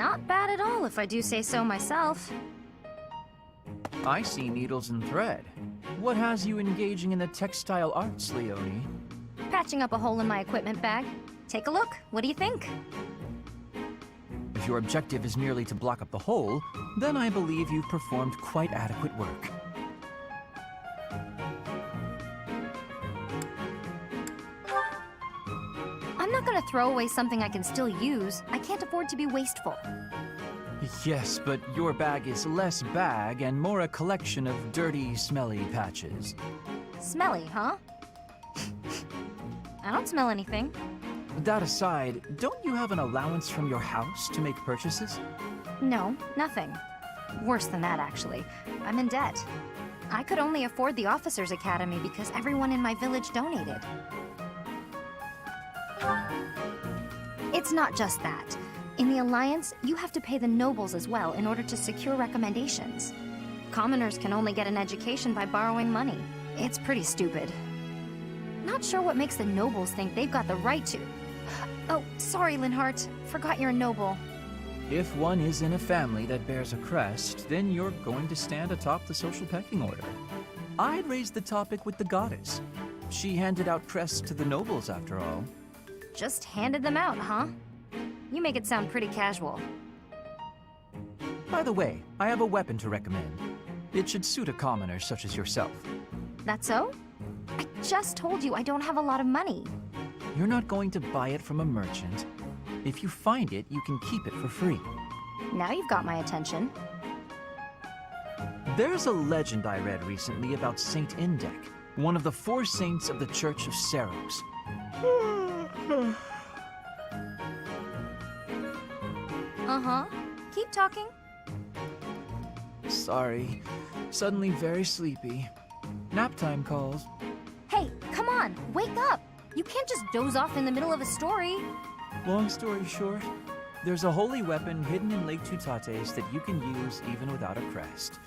Not bad at all, if I do say so myself. I see needles and thread. What has you engaging in the textile arts, Leonie? Patching up a hole in my equipment bag. Take a look. What do you think? If your objective is merely to block up the hole, then I believe you've performed quite adequate work. I'm not gonna throw away something I can still use. I can't afford to be wasteful. Yes, but your bag is less bag and more a collection of dirty, smelly patches. Smelly, huh? I don't smell anything. That aside, don't you have an allowance from your house to make purchases? No, nothing. Worse than that, actually. I'm in debt. I could only afford the Officers' Academy because everyone in my village donated. It's not just that. In the Alliance, you have to pay the nobles as well in order to secure recommendations. Commoners can only get an education by borrowing money. It's pretty stupid. Not sure what makes the nobles think they've got the right to... Oh, sorry, Linhart. Forgot you're a noble. If one is in a family that bears a crest, then you're going to stand atop the social pecking order. I'd raise the topic with the goddess. She handed out crests to the nobles, after all. Just handed them out, huh? You make it sound pretty casual. By the way, I have a weapon to recommend. It should suit a commoner such as yourself. That so? I just told you I don't have a lot of money. You're not going to buy it from a merchant. If you find it, you can keep it for free. Now you've got my attention. There's a legend I read recently about Saint Indek, one of the 4 saints of the Church of Seros. Uh-huh. Keep talking. Sorry. Suddenly very sleepy. Nap time calls. Hey, come on, wake up! You can't just doze off in the middle of a story. Long story short, there's a holy weapon hidden in Lake Tutates that you can use even without a crest.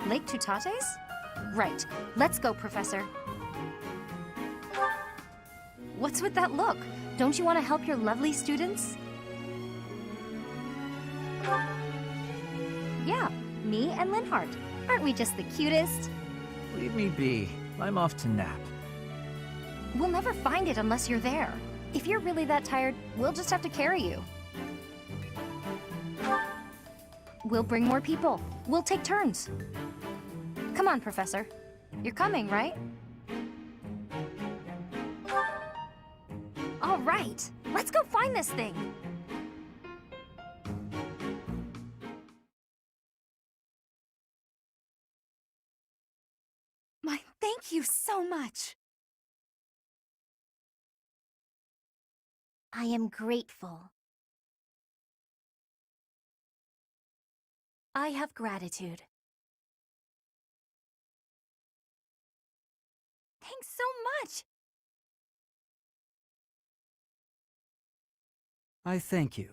Lake Tutates? Right. Let's go, Professor. What's with that look? Don't you want to help your lovely students? Yeah, me and Linhart. Aren't we just the cutest? Leave me be. I'm off to nap. We'll never find it unless you're there. If you're really that tired, we'll just have to carry you. We'll bring more people. We'll take turns. Come on, Professor. You're coming, right? All right, let's go find this thing. Thank you so much. I am grateful. I have gratitude. Thanks so much. I thank you.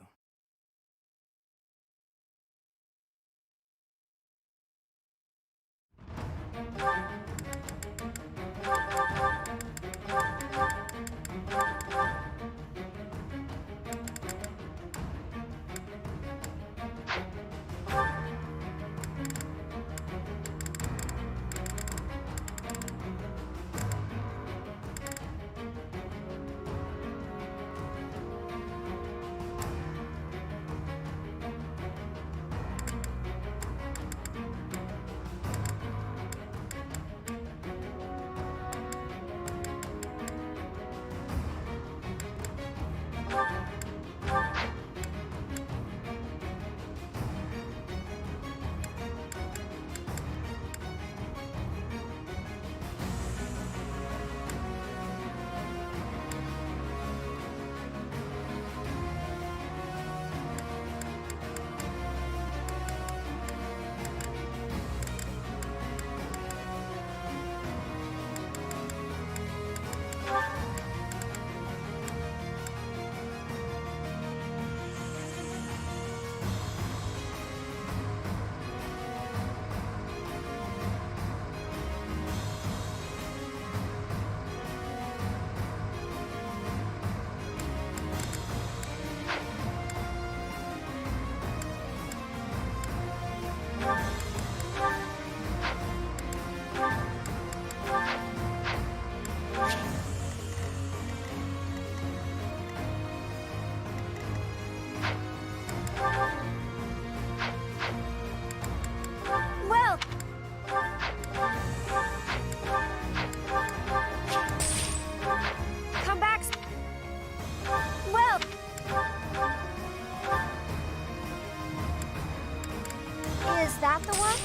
that the one?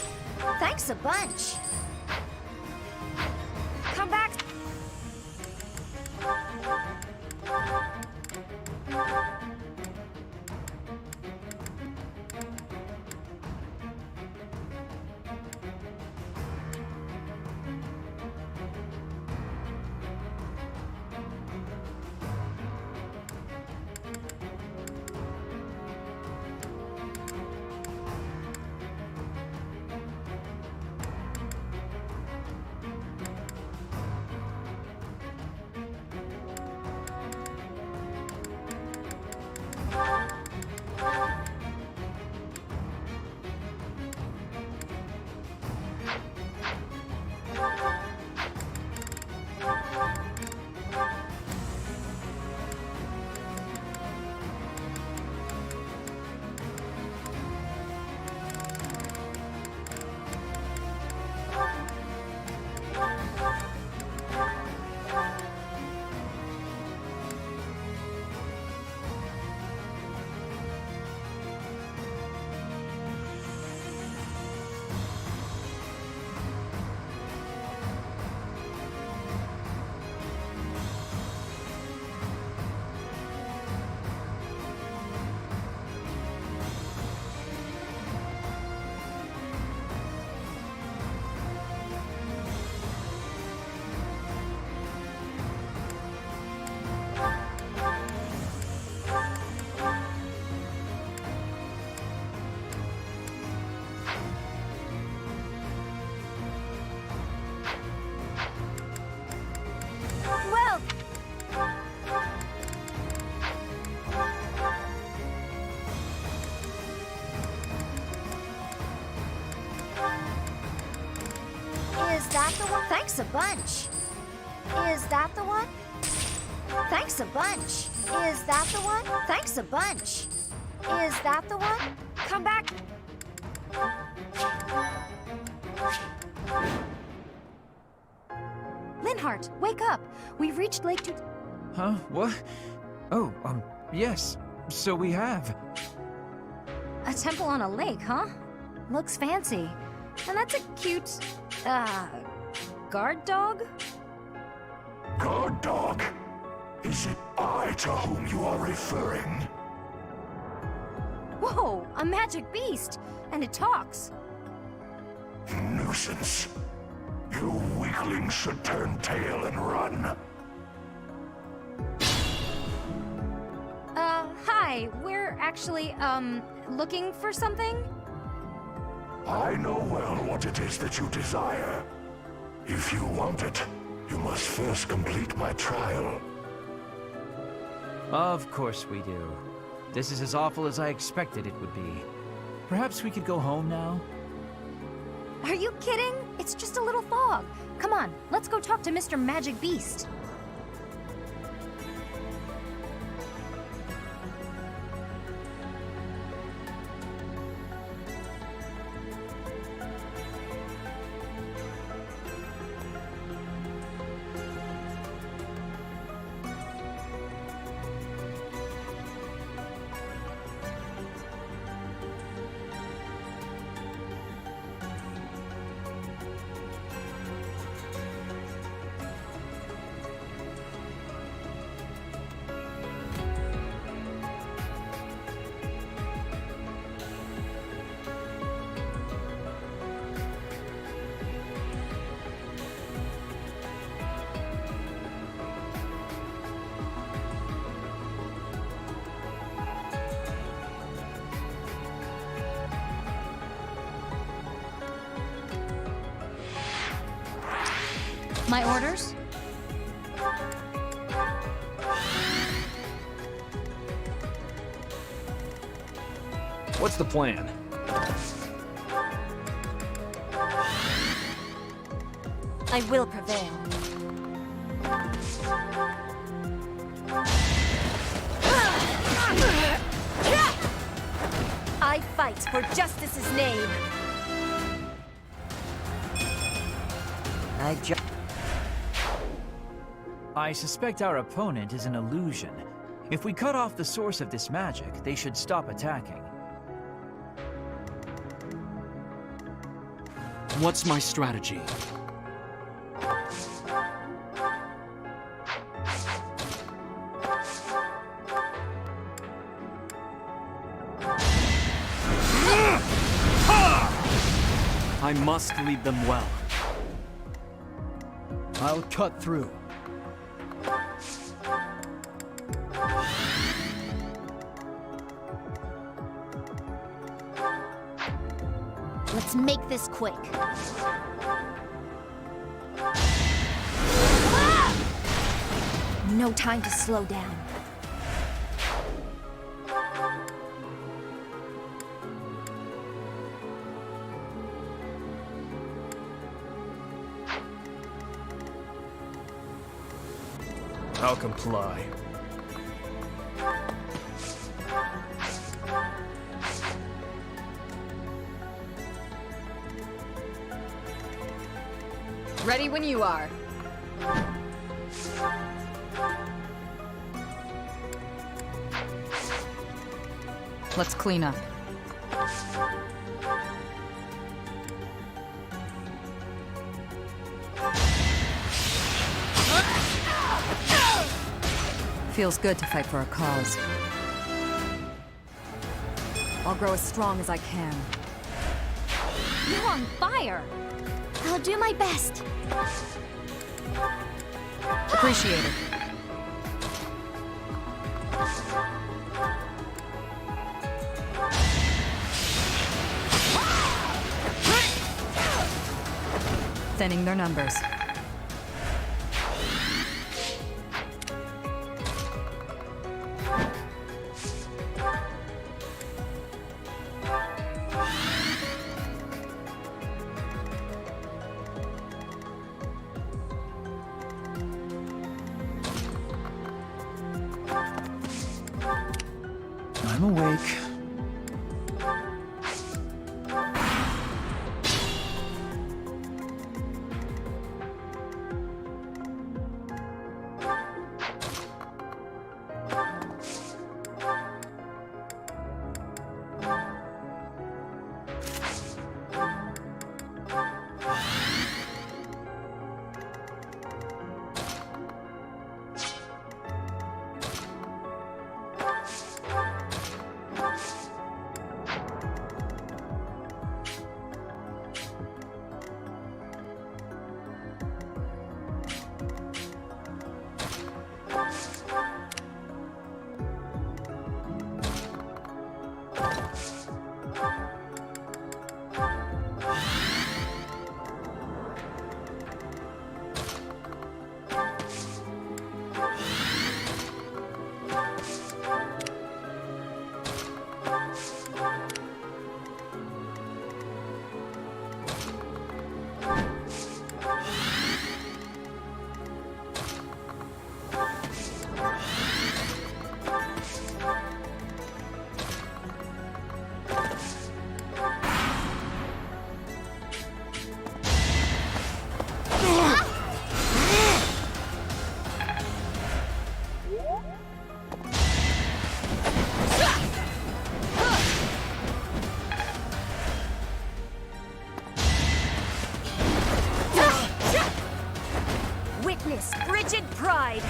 Thanks a bunch. Come back. Well, is that the one? Thanks a bunch. Is that the one? Thanks a bunch. Is that the one? Thanks a bunch. Is that the one? Come back. Linhart, wake up. We've reached Lake Tut... Huh? What? Oh, yes. So we have. A temple on a lake, huh? Looks fancy. And that's a cute, guard dog? Guard dog? Is it I to whom you are referring? Whoa, a magic beast! And it talks. Nuisance. You weaklings should turn tail and run. Hi. We're actually, looking for something? I know well what it is that you desire. If you want it, you must first complete my trial. Of course we do. This is as awful as I expected it would be. Perhaps we could go home now? Are you kidding? It's just a little fog. Come on, let's go talk to Mr. Magic Beast. My orders? What's the plan? I will prevail. I fight for justice's name. I suspect our opponent is an illusion. If we cut off the source of this magic, they should stop attacking. What's my strategy? I must lead them well. I'll cut through. Let's make this quick. No time to slow down. I'll comply. Ready when you are. Let's clean up. Feels good to fight for a cause. I'll grow as strong as I can. You're on fire! I'll do my best. Appreciate it. Thinning their numbers. I'm awake. Witness frigid pride.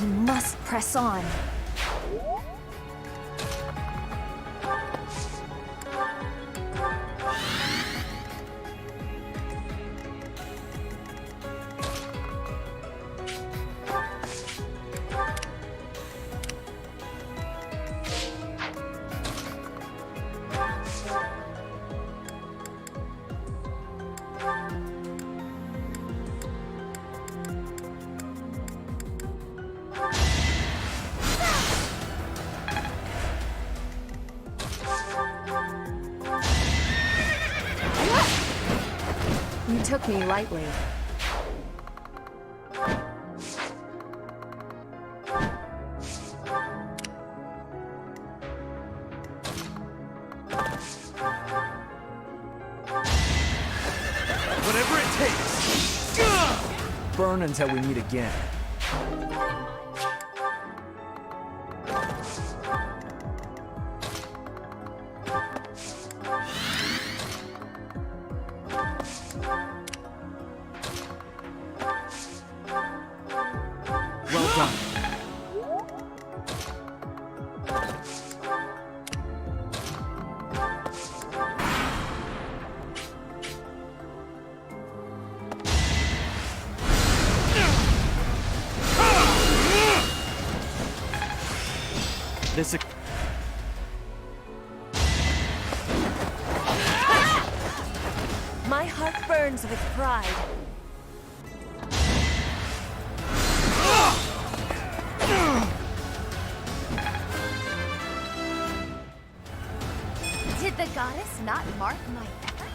You must press on. You took me lightly. until we meet again. Well done. This My heart burns with pride. Did the goddess not mark my effort?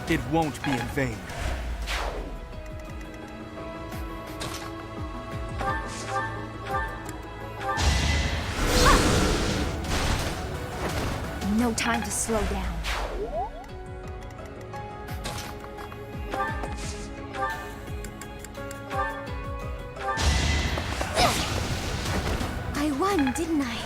It won't be in vain. No time to slow down. I won, didn't I?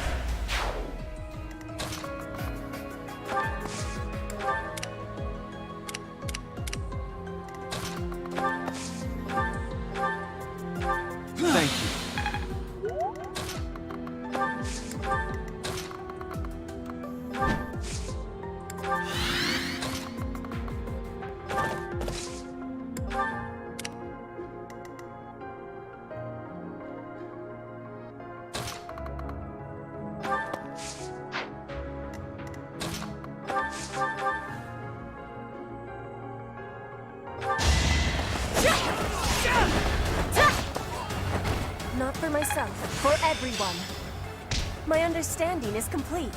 Thank you. Not for myself, for everyone. My understanding is complete.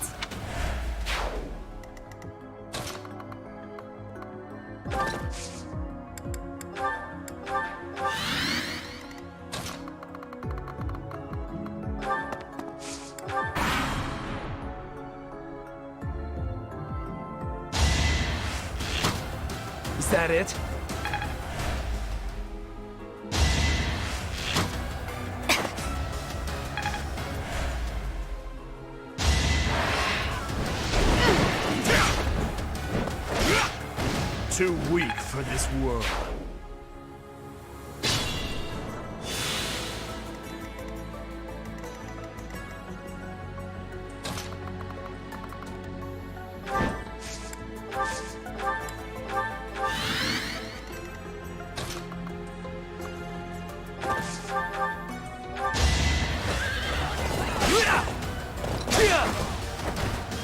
Is that it? Too weak for this world.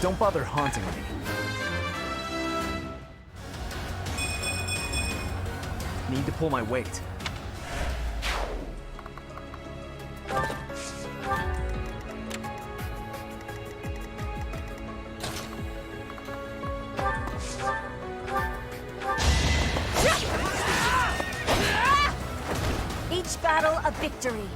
Don't bother haunting me. Need to pull my weight. Each battle a victory.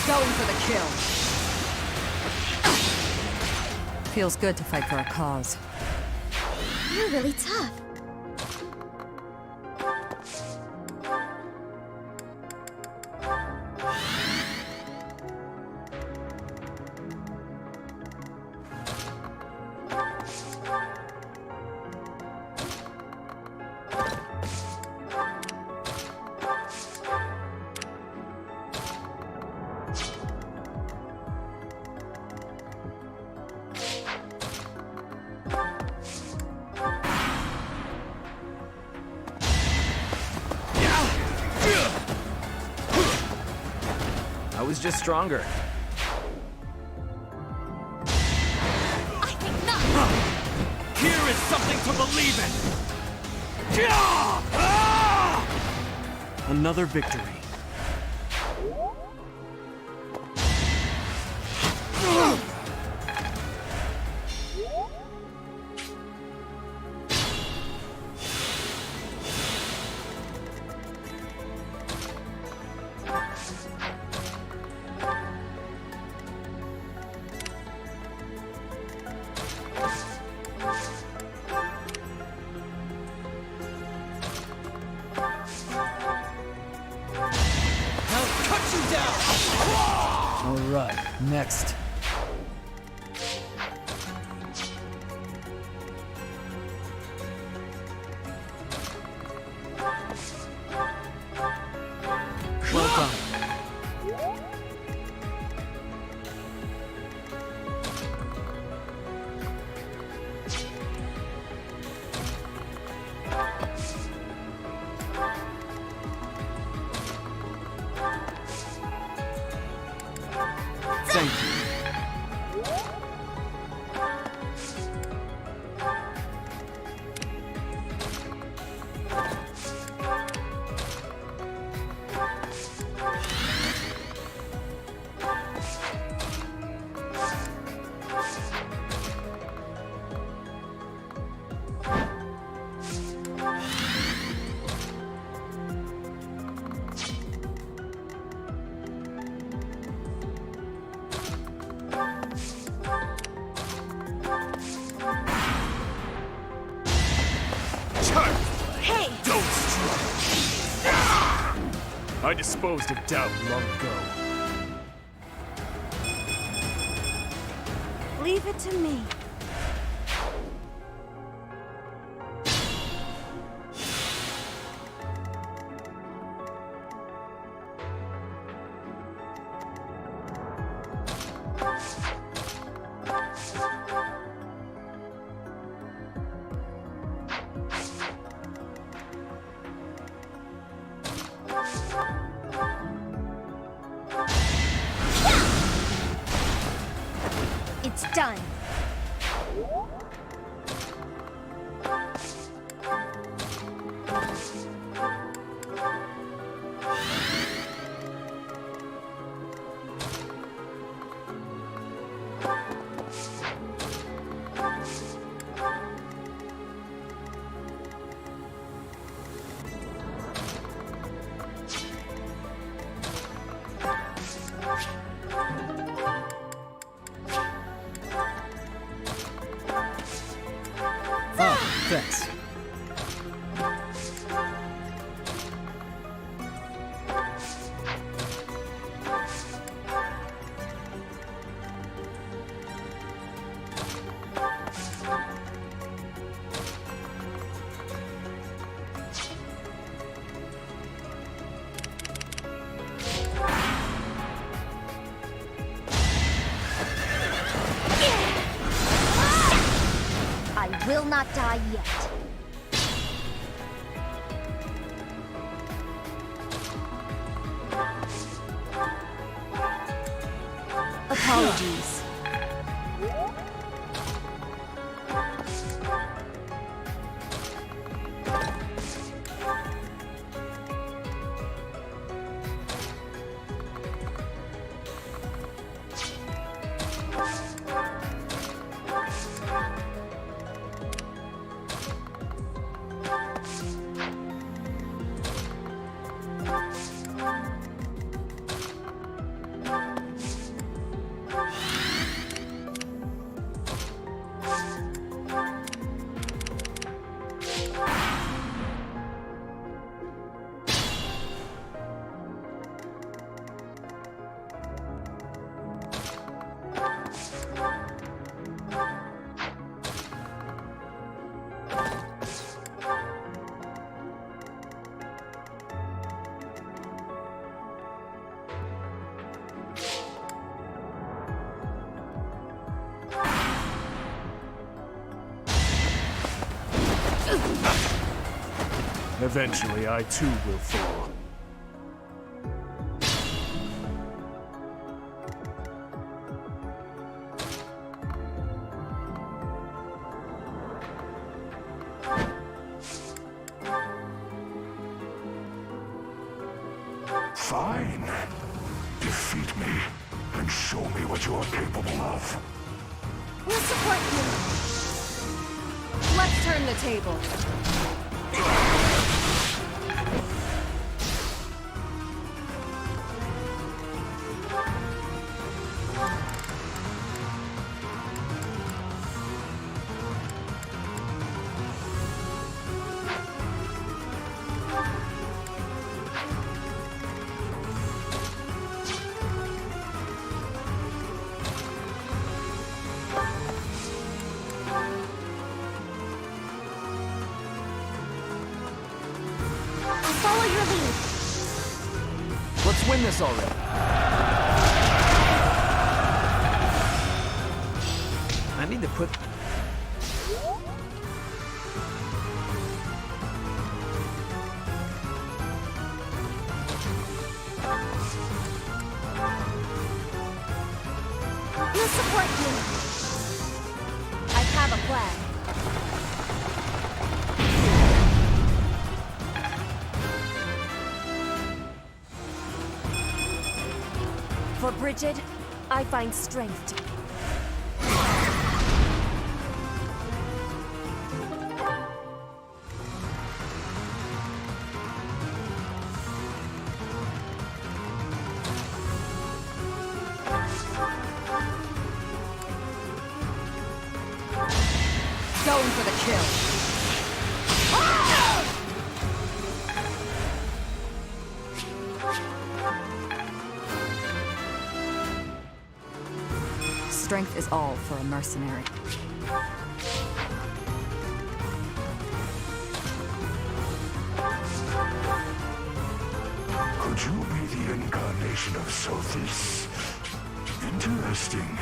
Going for the kill. Feels good to fight for a cause. You're really tough. I was just stronger. I think not! Here is something to believe in! Another victory. All right, next. Well done. Thank you. Hey! Don't strike! I disposed of doubt long ago. Leave it to me. It's done. Oh, thanks. I will not die yet. Apologies. Eventually, I too will fall. Fine. Defeat me, and show me what you are capable of. We'll support you. Let's turn the table. Follow your lead. Let's win this already. I need to put... We'll support you. I have a plan. For Bridget, I find strength. Going for the kill. Strength is all for a mercenary. Could you be the incarnation of Sothis? Interesting.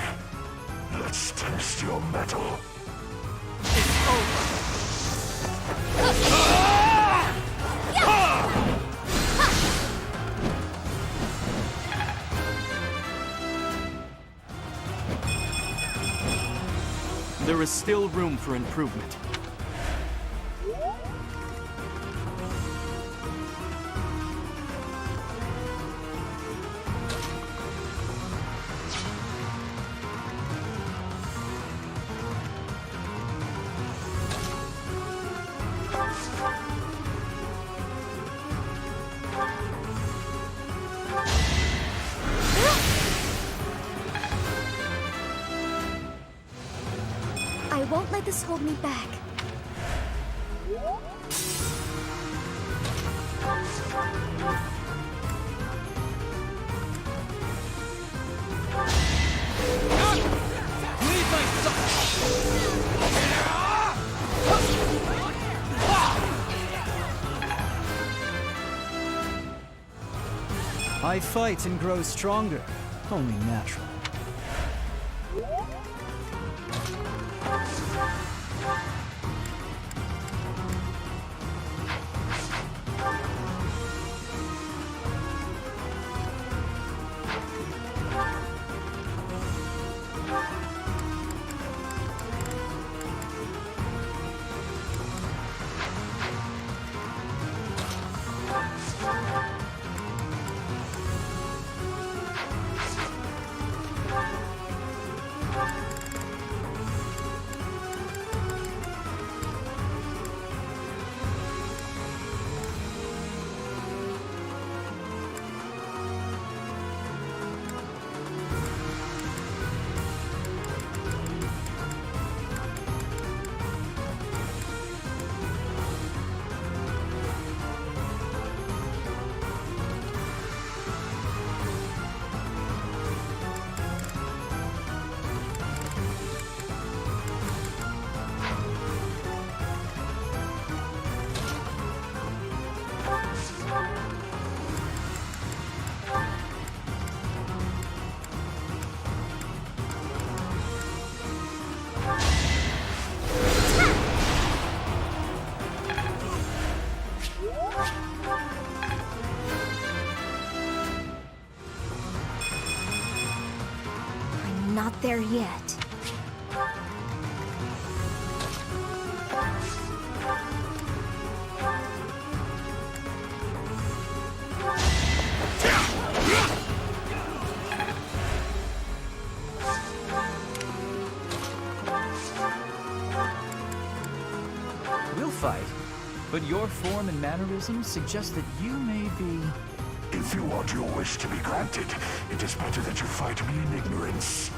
Let's test your mettle. There is still room for improvement. I won't let this hold me back. I fight and grow stronger. Only natural. Not there yet. but your form and mannerisms suggest that you may be... If you want your wish to be granted, it is better that you fight me in ignorance.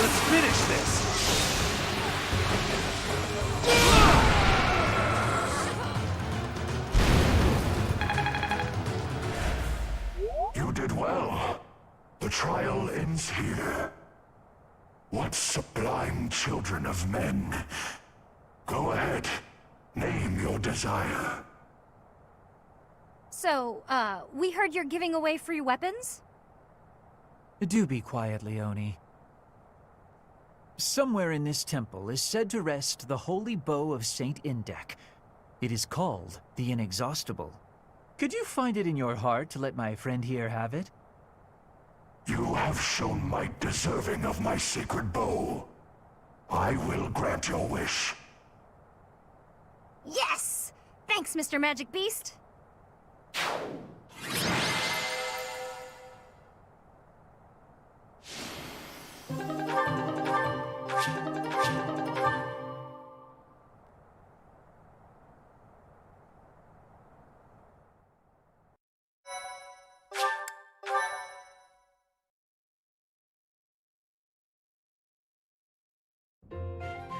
Let's finish this! You did well. The trial ends here. What sublime children of men. Go ahead. Name your desire. So, we heard you're giving away free weapons? Do be quiet, Leone. Somewhere in this temple is said to rest the holy bow of Saint Indek. It is called the Inexhaustible. Could you find it in your heart to let my friend here have it? You have shown might deserving of my sacred bow. I will grant your wish. Yes! Thanks, Mr. Magic Beast!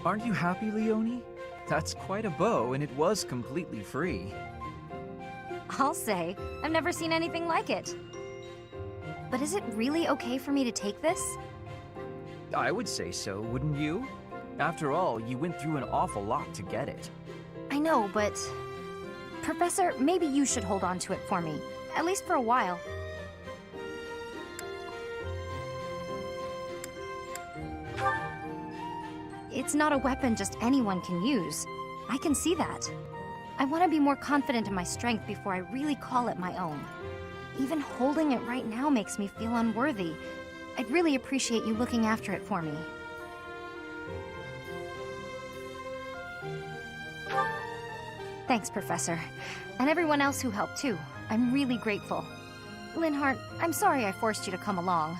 Aren't you happy, Leone? That's quite a bow, and it was completely free. I'll say, I've never seen anything like it. But is it really okay for me to take this? I would say so, wouldn't you? After all, you went through an awful lot to get it. I know, but... Professor, maybe you should hold on to it for me. At least for a while. It's not a weapon just anyone can use. I can see that. I want to be more confident in my strength before I really call it my own. Even holding it right now makes me feel unworthy. I'd really appreciate you looking after it for me. Thanks, Professor. And everyone else who helped too. I'm really grateful. Linhardt, I'm sorry I forced you to come along.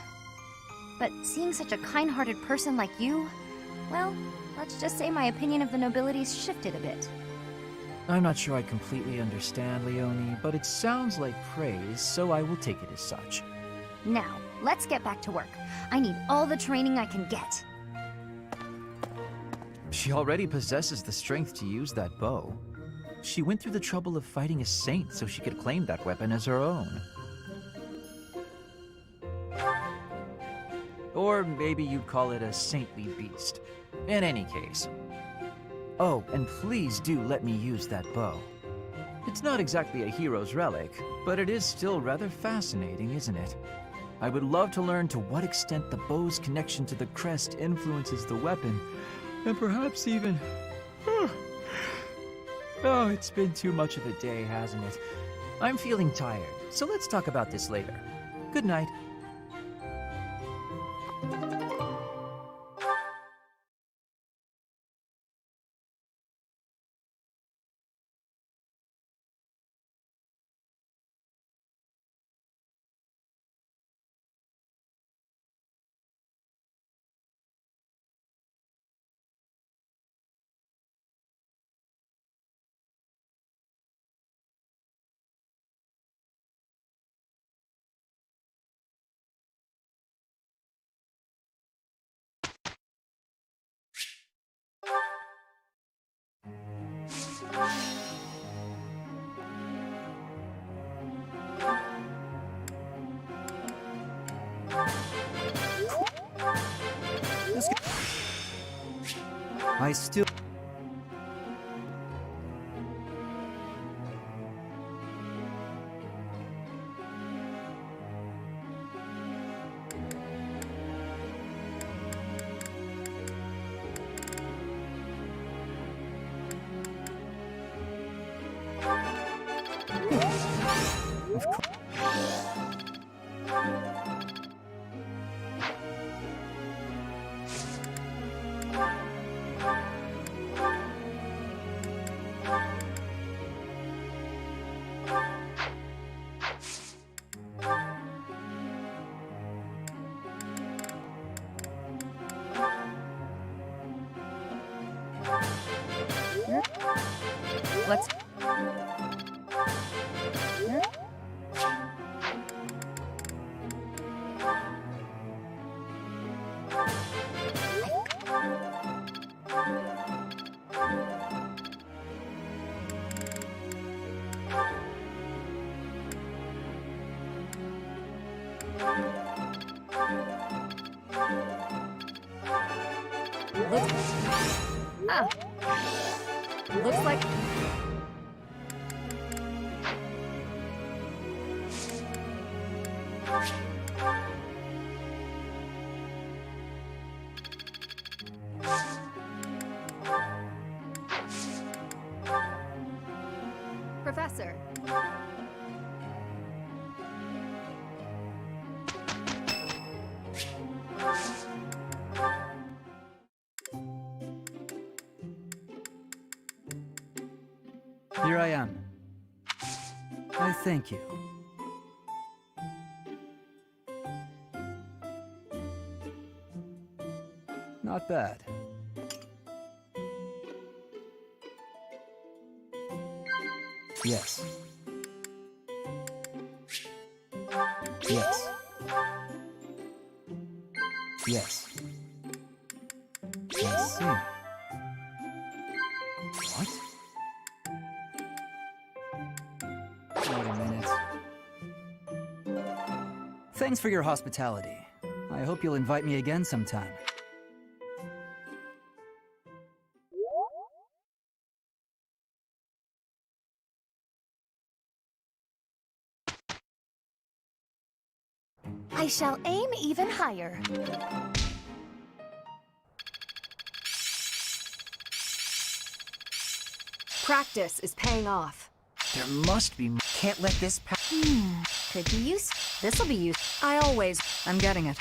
But seeing such a kind-hearted person like you, well, let's just say my opinion of the nobility's shifted a bit. I'm not sure I completely understand, Leone, but it sounds like praise, so I will take it as such. Now, let's get back to work. I need all the training I can get. She already possesses the strength to use that bow. She went through the trouble of fighting a saint so she could claim that weapon as her own. Or maybe you'd call it a saintly beast. In any case. Oh, and please do let me use that bow. It's not exactly a hero's relic, but it is still rather fascinating, isn't it? I would love to learn to what extent the bow's connection to the crest influences the weapon, and perhaps even... Oh, it's been too much of a day, hasn't it? I'm feeling tired, so let's talk about this later. Good night. I still... Of course. Let's... Looks like... Professor. Here I am. I thank you. Not bad. Yes. Yes. Yes. I see. What? Wait a minute. Thanks for your hospitality. I hope you'll invite me again sometime. I shall aim even higher. Practice is paying off. There must be more. Can't let this pass. Could be used. This'll be used. I always... I'm getting it.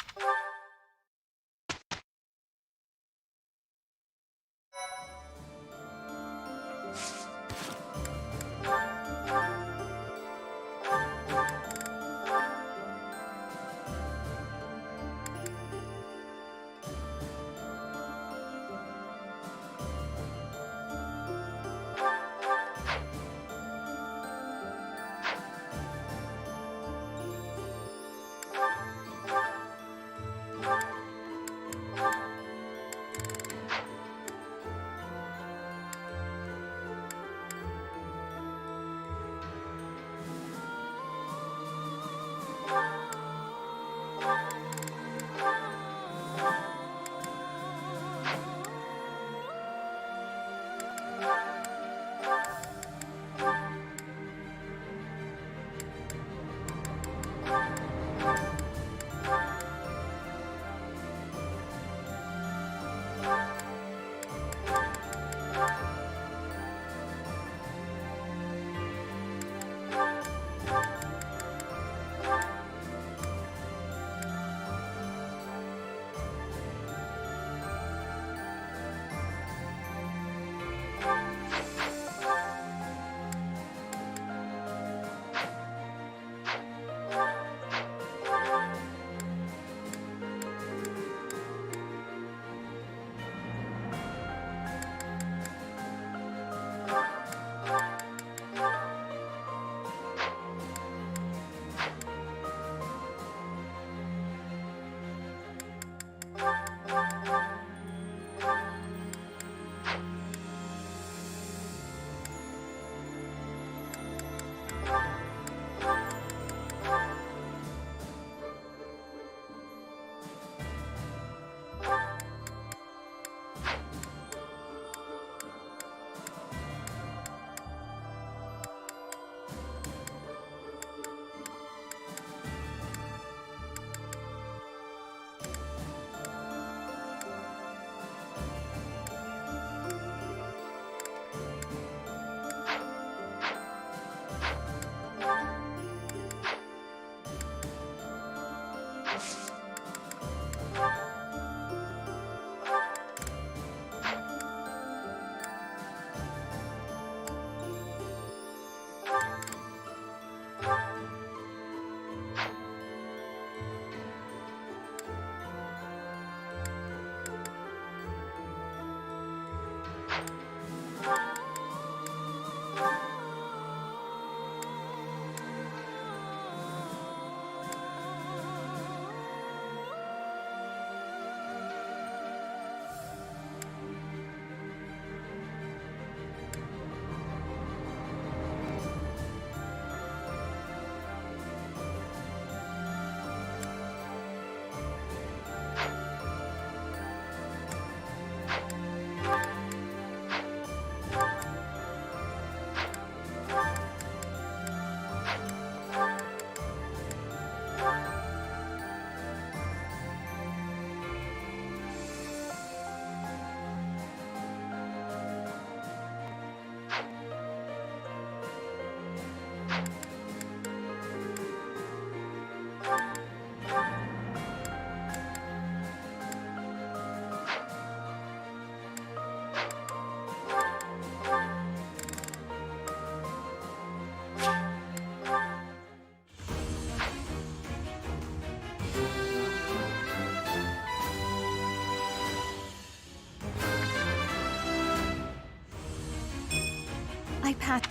I pat.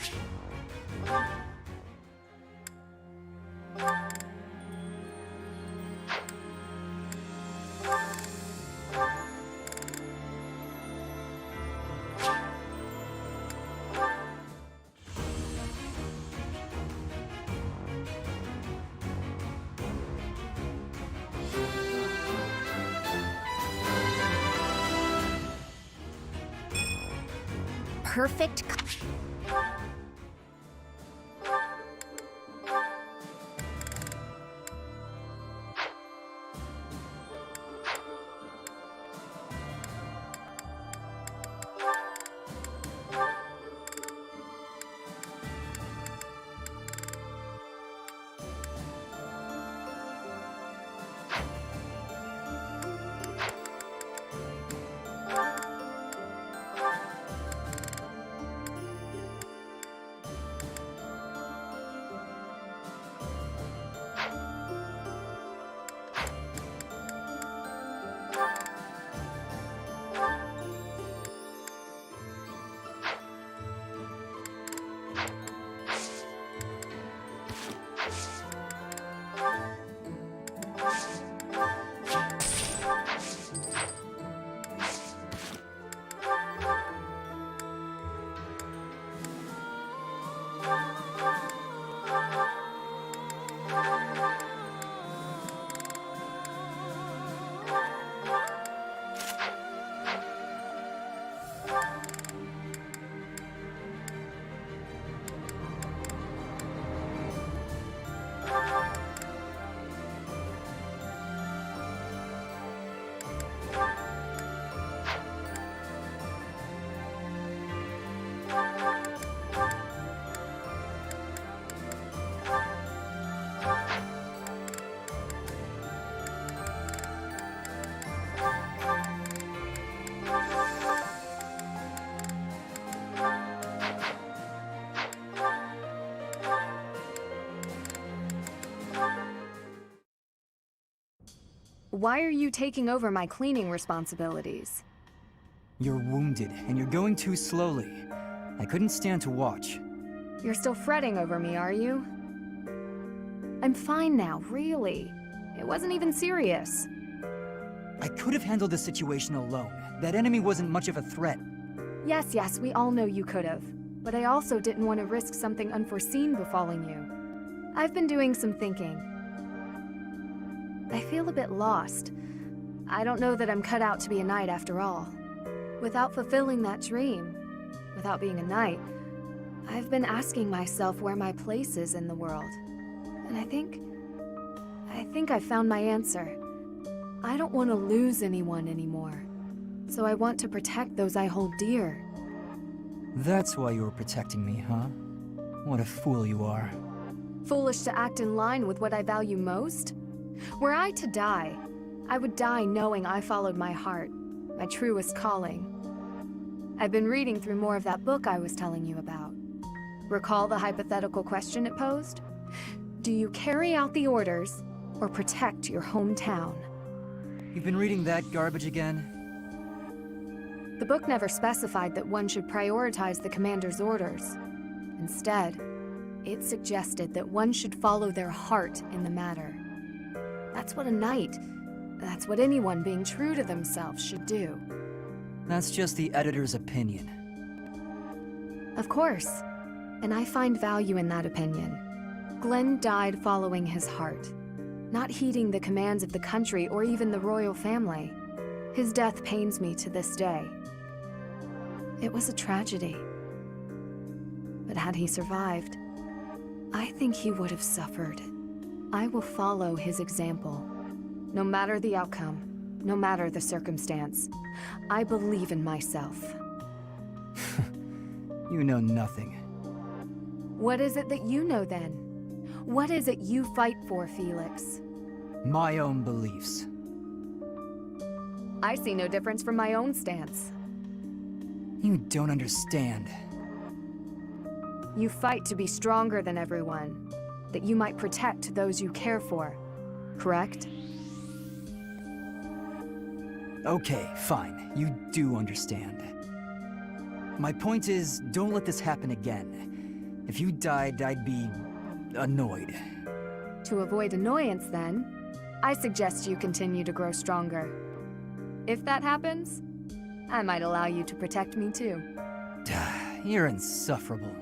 Perfect. Why are you taking over my cleaning responsibilities? You're wounded, and you're going too slowly. I couldn't stand to watch. You're still fretting over me, are you? I'm fine now, really. It wasn't even serious. I could have handled the situation alone. That enemy wasn't much of a threat. Yes, we all know you could have. But I also didn't want to risk something unforeseen befalling you. I've been doing some thinking. I feel a bit lost. I don't know that I'm cut out to be a knight after all. Without fulfilling that dream, without being a knight, I've been asking myself where my place is in the world. And I think I found my answer. I don't want to lose anyone anymore. So I want to protect those I hold dear. That's why you were protecting me, huh? What a fool you are. Foolish to act in line with what I value most? Were I to die, I would die knowing I followed my heart, my truest calling. I've been reading through more of that book I was telling you about. Recall the hypothetical question it posed? Do you carry out the orders or protect your hometown? You've been reading that garbage again? The book never specified that one should prioritize the commander's orders. Instead, it suggested that one should follow their heart in the matter. That's what a knight, that's what anyone being true to themselves should do. That's just the editor's opinion. Of course, and I find value in that opinion. Glenn died following his heart, not heeding the commands of the country or even the royal family. His death pains me to this day. It was a tragedy. But had he survived, I think he would have suffered. I will follow his example. No matter the outcome, no matter the circumstance, I believe in myself. You know nothing. What is it that you know then? What is it you fight for, Felix? My own beliefs. I see no difference from my own stance. You don't understand. You fight to be stronger than everyone, that you might protect those you care for, correct? Okay, fine. You do understand. My point is, don't let this happen again. If you died, I'd be annoyed. To avoid annoyance, then, I suggest you continue to grow stronger. If that happens, I might allow you to protect me too. You're insufferable.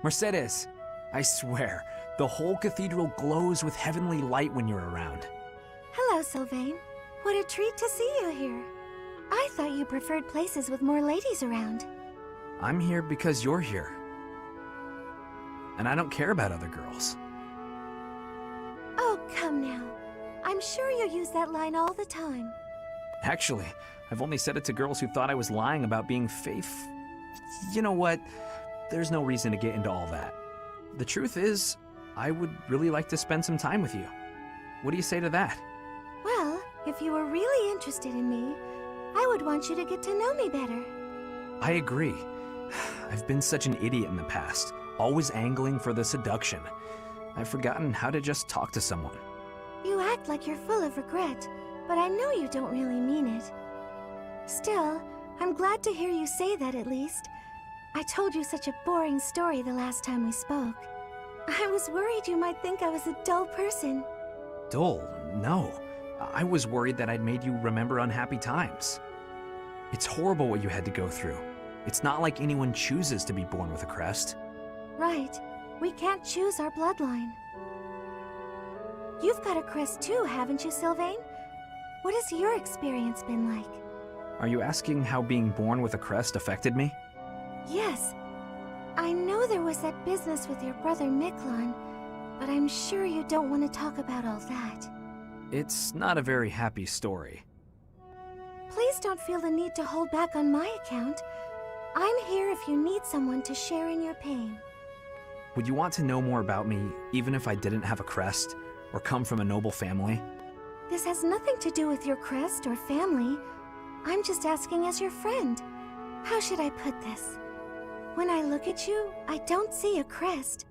Mercedes, I swear, the whole cathedral glows with heavenly light when you're around. Hello, Sylvain. What a treat to see you here. I thought you preferred places with more ladies around. I'm here because you're here. And I don't care about other girls. Oh, come now. I'm sure you use that line all the time. Actually, I've only said it to girls who thought I was lying about being You know what? There's no reason to get into all that. The truth is, I would really like to spend some time with you. What do you say to that? Well, if you were really interested in me, I would want you to get to know me better. I agree. I've been such an idiot in the past, always angling for the seduction. I've forgotten how to just talk to someone. You act like you're full of regret, but I know you don't really mean it. Still, I'm glad to hear you say that at least. I told you such a boring story the last time we spoke. I was worried you might think I was a dull person. Dull? No. I was worried that I'd made you remember unhappy times. It's horrible what you had to go through. It's not like anyone chooses to be born with a crest. Right. We can't choose our bloodline. You've got a crest too, haven't you, Sylvain? What has your experience been like? Are you asking how being born with a crest affected me? Yes. I know there was that business with your brother Miklon, but I'm sure you don't want to talk about all that. It's not a very happy story. Please don't feel the need to hold back on my account. I'm here if you need someone to share in your pain. Would you want to know more about me, even if I didn't have a crest, or come from a noble family? This has nothing to do with your crest or family. I'm just asking as your friend. How should I put this? When I look at you, I don't see a crest.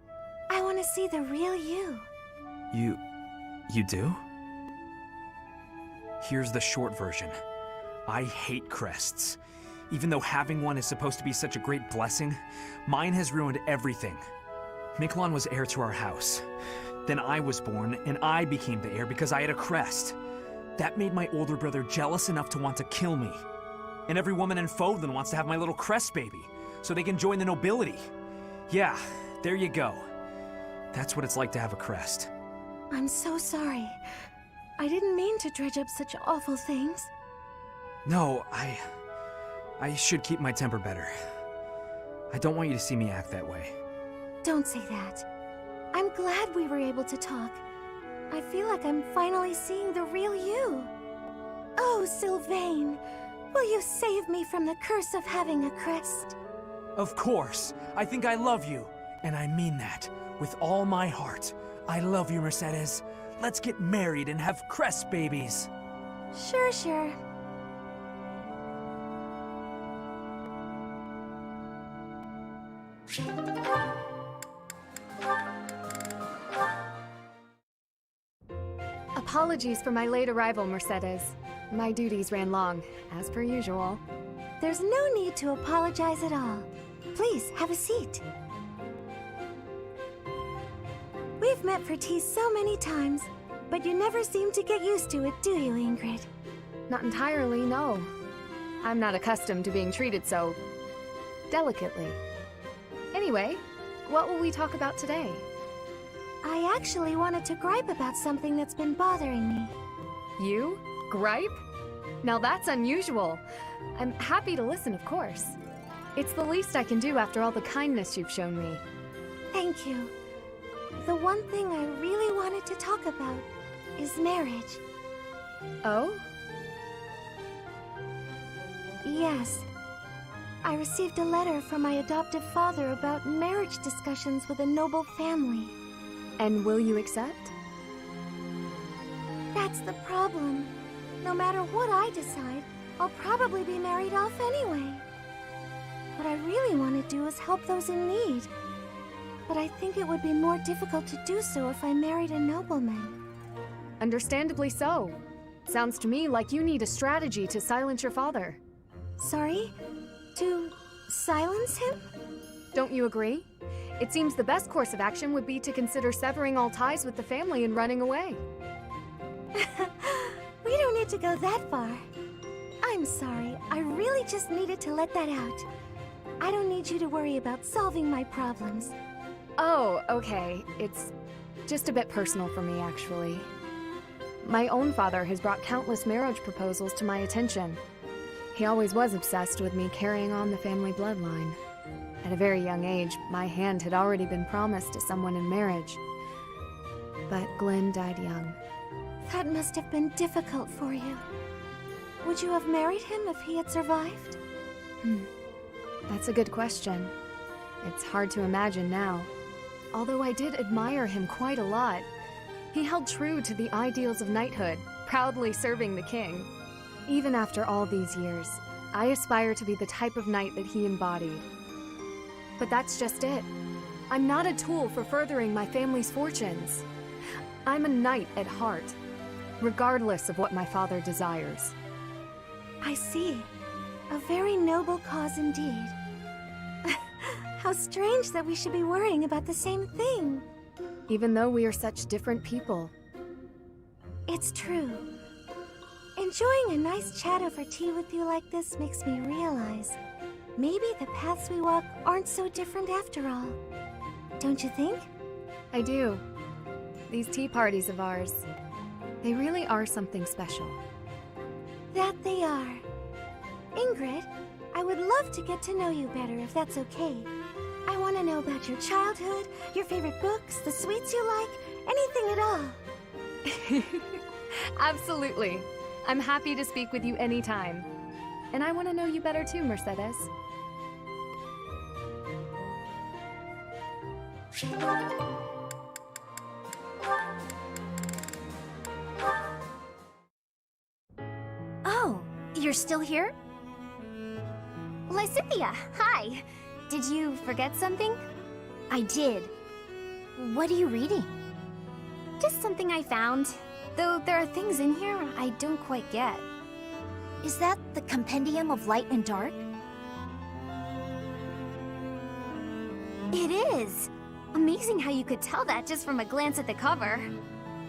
I want to see the real you. You do? Here's the short version. I hate crests. Even though having one is supposed to be such a great blessing, mine has ruined everything. Miklon was heir to our house. Then I was born, and I became the heir because I had a crest. That made my older brother jealous enough to want to kill me. And every woman in Fodlan wants to have my little crest baby, so they can join the nobility. Yeah, there you go. That's what it's like to have a crest. I'm so sorry. I didn't mean to dredge up such awful things. No, I should keep my temper better. I don't want you to see me act that way. Don't say that. I'm glad we were able to talk. I feel like I'm finally seeing the real you. Oh, Sylvain, will you save me from the curse of having a crest? Of course. I think I love you. And I mean that. With all my heart. I love you, Mercedes. Let's get married and have crest babies. Sure. Apologies for my late arrival, Mercedes. My duties ran long, as per usual. There's no need to apologize at all. Please, have a seat. We've met for tea so many times, but you never seem to get used to it, do you, Ingrid? Not entirely, no. I'm not accustomed to being treated so delicately. Anyway, what will we talk about today? I actually wanted to gripe about something that's been bothering me. You? Gripe? Now that's unusual. I'm happy to listen, of course. It's the least I can do after all the kindness you've shown me. Thank you. The one thing I really wanted to talk about is marriage. Oh? Yes. I received a letter from my adoptive father about marriage discussions with a noble family. And will you accept? That's the problem. No matter what I decide, I'll probably be married off anyway. What I really want to do is help those in need. but I think it would be more difficult to do so if I married a nobleman. Understandably so. Sounds to me like you need a strategy to silence your father. Sorry? To silence him? Don't you agree? It seems the best course of action would be to consider severing all ties with the family and running away. We don't need to go that far. I'm sorry, I really just needed to let that out. I don't need you to worry about solving my problems. Oh, okay. It's just a bit personal for me, actually. My own father has brought countless marriage proposals to my attention. He always was obsessed with me carrying on the family bloodline. At a very young age, my hand had already been promised to someone in marriage. But Glenn died young. That must have been difficult for you. Would you have married him if he had survived? That's a good question. It's hard to imagine now. Although I did admire him quite a lot. He held true to the ideals of knighthood, proudly serving the king. Even after all these years, I aspire to be the type of knight that he embodied. But that's just it. I'm not a tool for furthering my family's fortunes. I'm a knight at heart, regardless of what my father desires. I see. A very noble cause indeed. How strange that we should be worrying about the same thing. Even though we are such different people. It's true. Enjoying a nice chat over tea with you like this makes me realize maybe the paths we walk aren't so different after all. Don't you think? I do. These tea parties of ours, they really are something special. That they are. Ingrid, I would love to get to know you better if that's okay. I want to know about your childhood, your favorite books, the sweets you like, anything at all. Absolutely. I'm happy to speak with you anytime. And I want to know you better too, Mercedes. Oh, you're still here? Lysithia, hi! Did you forget something? I did. What are you reading? Just something I found. Though there are things in here I don't quite get. Is that the Compendium of Light and Dark? It is! Amazing how you could tell that just from a glance at the cover.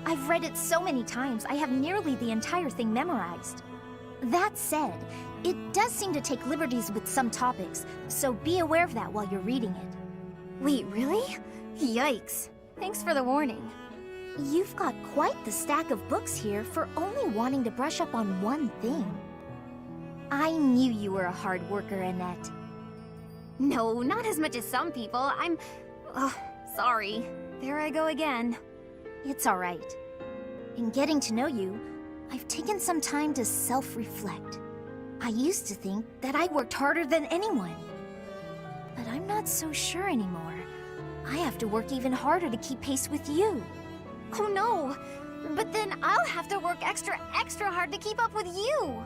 I've read it so many times, I have nearly the entire thing memorized. That said, it does seem to take liberties with some topics, so be aware of that while you're reading it. Wait, really? Yikes. Thanks for the warning. You've got quite the stack of books here for only wanting to brush up on one thing. I knew you were a hard worker, Annette. No, not as much as some people. Sorry. There I go again. It's all right. In getting to know you, I've taken some time to self-reflect. I used to think that I worked harder than anyone. But I'm not so sure anymore. I have to work even harder to keep pace with you. Oh no! But then I'll have to work extra hard to keep up with you!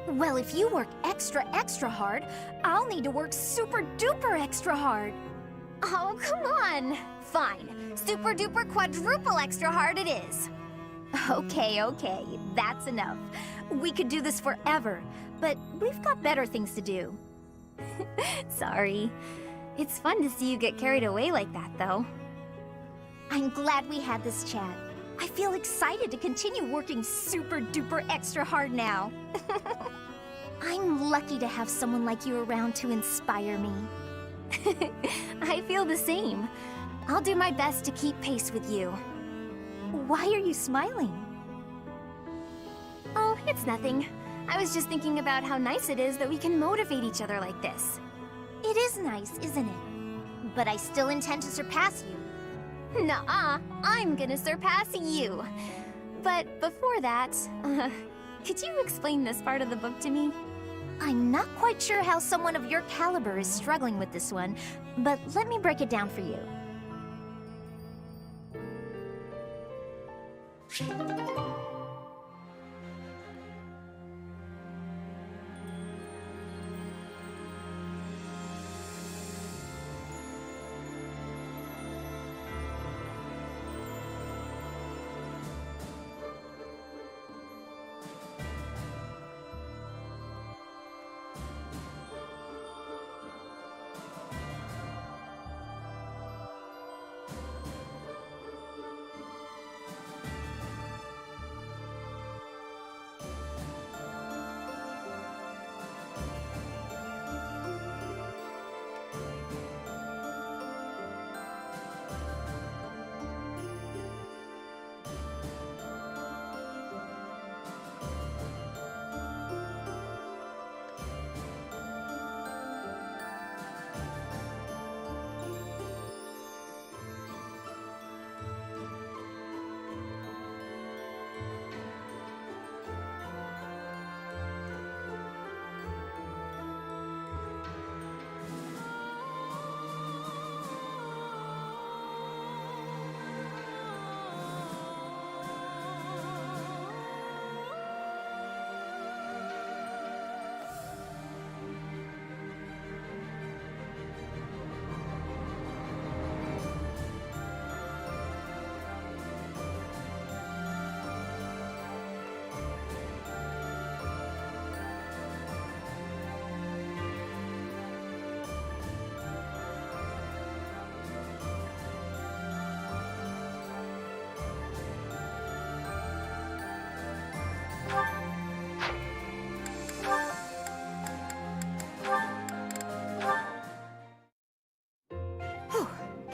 Well, if you work extra hard, I'll need to work super duper extra hard. Oh, come on! Fine. Super duper quadruple extra hard it is. Okay, that's enough. We could do this forever, but we've got better things to do. Sorry. It's fun to see you get carried away like that, though. I'm glad we had this chat. I feel excited to continue working super duper extra hard now. I'm lucky to have someone like you around to inspire me. I feel the same. I'll do my best to keep pace with you. Why are you smiling? Oh, it's nothing. I was just thinking about how nice it is that we can motivate each other like this. It is nice, isn't it? But I still intend to surpass you. Nuh-uh, I'm gonna surpass you. But before that, could you explain this part of the book to me? I'm not quite sure how someone of your caliber is struggling with this one, but let me break it down for you.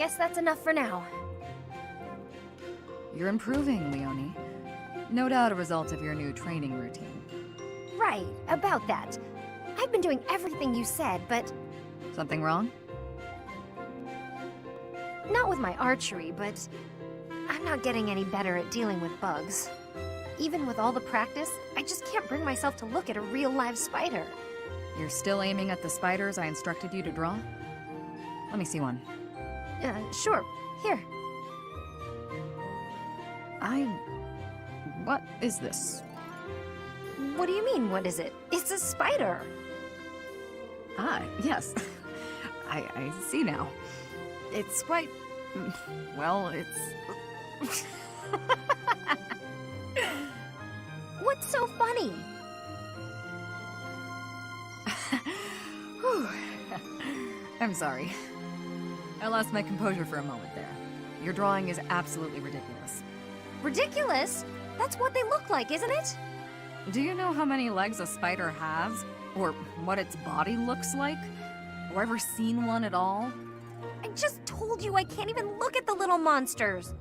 guess that's enough for now. You're improving, Leonie. No doubt a result of your new training routine. Right, about that. I've been doing everything you said, but Something wrong? not with my archery, but I'm not getting any better at dealing with bugs. Even with all the practice, I just can't bring myself to look at a real live spider. You're still aiming at the spiders I instructed you to draw? Let me see one. Sure. Here. What is this? What do you mean, what is it? It's a spider! Ah, yes. I see now. It's quite... well, it's... What's so funny? Whew. I'm sorry. I lost my composure for a moment there. Your drawing is absolutely ridiculous. Ridiculous? That's what they look like, isn't it? Do you know how many legs a spider has? Or what its body looks like? Or ever seen one at all? I just told you I can't even look at the little monsters.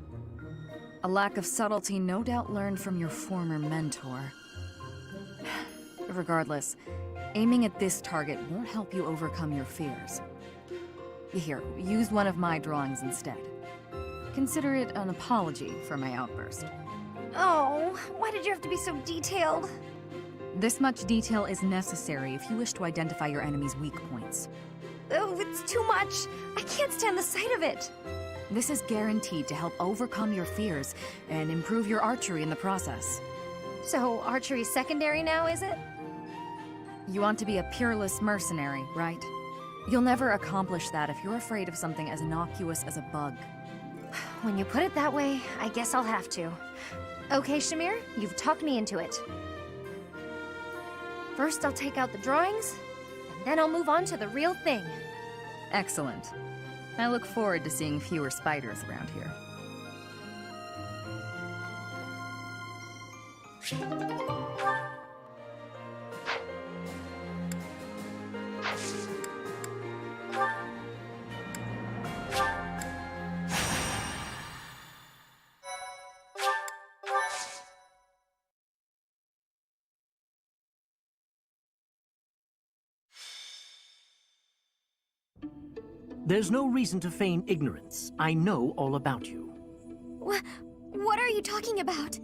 A lack of subtlety no doubt learned from your former mentor. Regardless, aiming at this target won't help you overcome your fears. Here, use one of my drawings instead. Consider it an apology for my outburst. Oh, why did you have to be so detailed? This much detail is necessary if you wish to identify your enemy's weak points. Oh, it's too much. I can't stand the sight of it. This is guaranteed to help overcome your fears and improve your archery in the process. So, archery's secondary now, is it? You want to be a peerless mercenary, right? You'll never accomplish that if you're afraid of something as innocuous as a bug. When you put it that way, I guess I'll have to. Okay, Shamir, you've talked me into it. First, I'll take out the drawings, and then I'll move on to the real thing. Excellent. I look forward to seeing fewer spiders around here. There's no reason to feign ignorance. I know all about you. What are you talking about?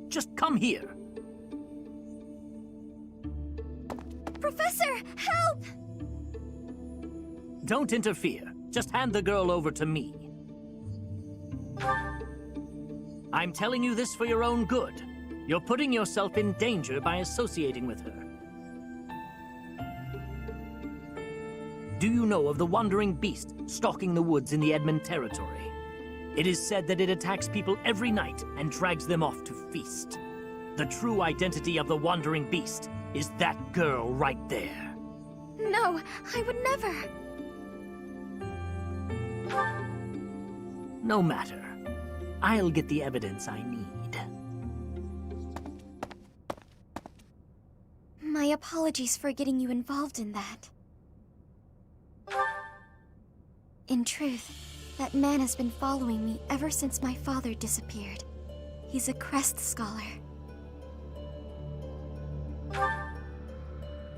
Just come here. Professor, help! Don't interfere. Just hand the girl over to me. I'm telling you this for your own good. You're putting yourself in danger by associating with her. Do you know of the wandering beast stalking the woods in the Edmund territory? It is said that it attacks people every night and drags them off to feast. The true identity of the wandering beast is that girl right there. No, I would never. No matter. I'll get the evidence I need. My apologies for getting you involved in that. In truth, that man has been following me ever since my father disappeared. He's a crest scholar.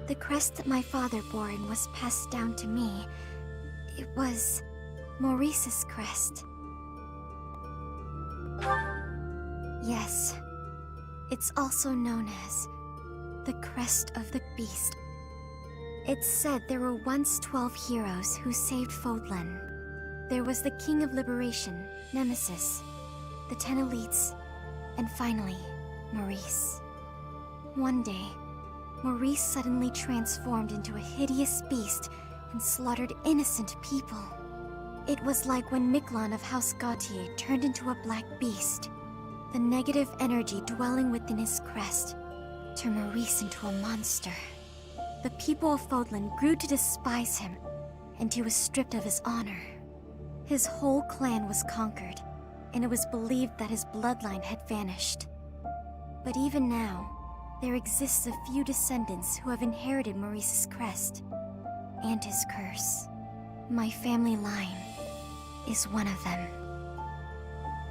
The crest that my father bore and was passed down to me, it was Maurice's crest. Yes, it's also known as the Crest of the Beast. It's said there were once 12 heroes who saved Fodlan. There was the King of Liberation, Nemesis, the 10 elites, and finally, Maurice. One day, Maurice suddenly transformed into a hideous beast and slaughtered innocent people. It was like when Miquelon of House Gautier turned into a black beast. The negative energy dwelling within his crest turned Maurice into a monster. The people of Fodlan grew to despise him, and he was stripped of his honor. His whole clan was conquered, and it was believed that his bloodline had vanished. But even now, there exists a few descendants who have inherited Maurice's crest, and his curse. My family line. is one of them.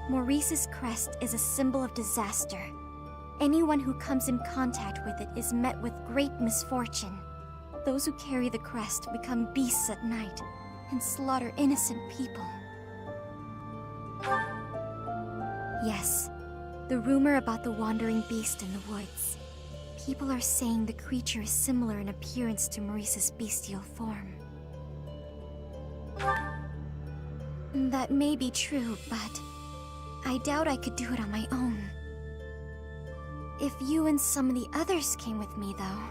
Maurice's crest is a symbol of disaster. Anyone who comes in contact with it is met with great misfortune. Those who carry the crest become beasts at night and slaughter innocent people. Yes, the rumor about the wandering beast in the woods. People are saying the creature is similar in appearance to Maurice's bestial form. That may be true, but I doubt I could do it on my own. If you and some of the others came with me, though.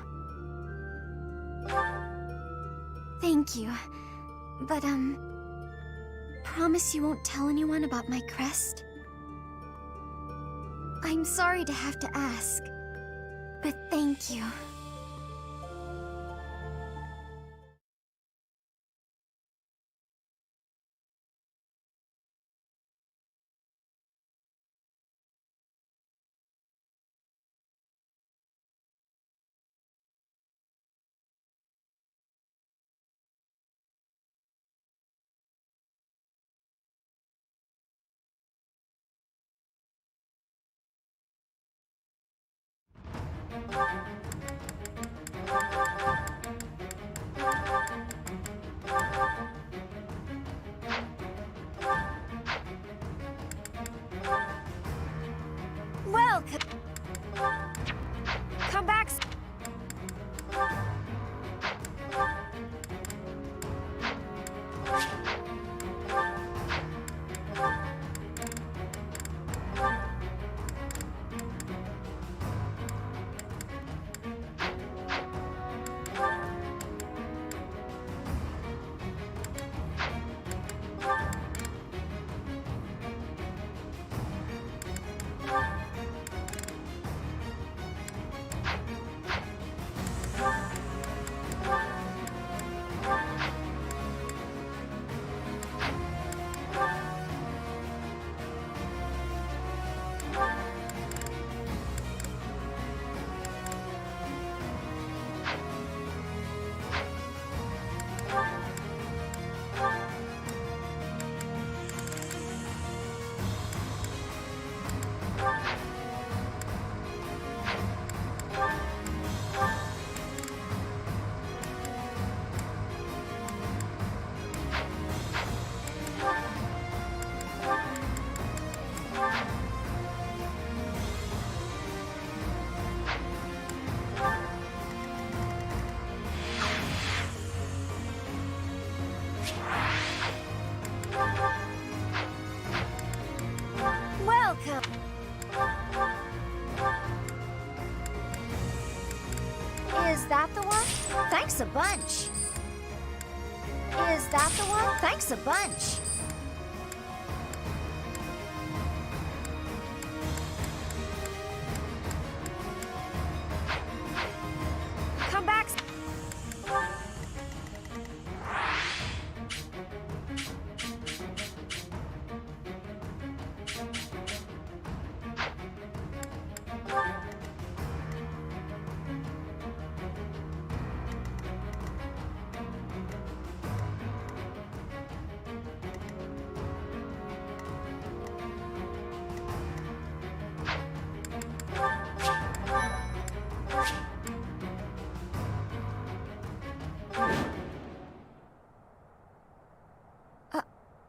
Thank you. But, promise you won't tell anyone about my crest? I'm sorry to have to ask, but thank you. Welcome! Come back! Welcome! Is that the one? Thanks a bunch. Is that the one? Thanks a bunch. Come back!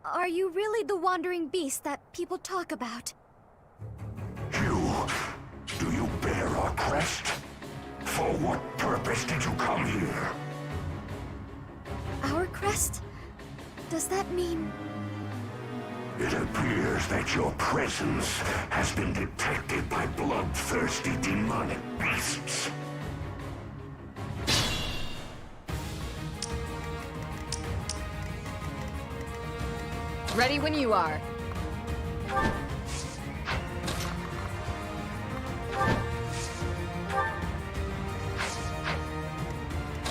Are you really the wandering beast that people talk about? Do you bear our crest? For what purpose did you come here? Our crest? Does that mean... It appears that your presence has been detected by bloodthirsty demonic beasts. Ready when you are.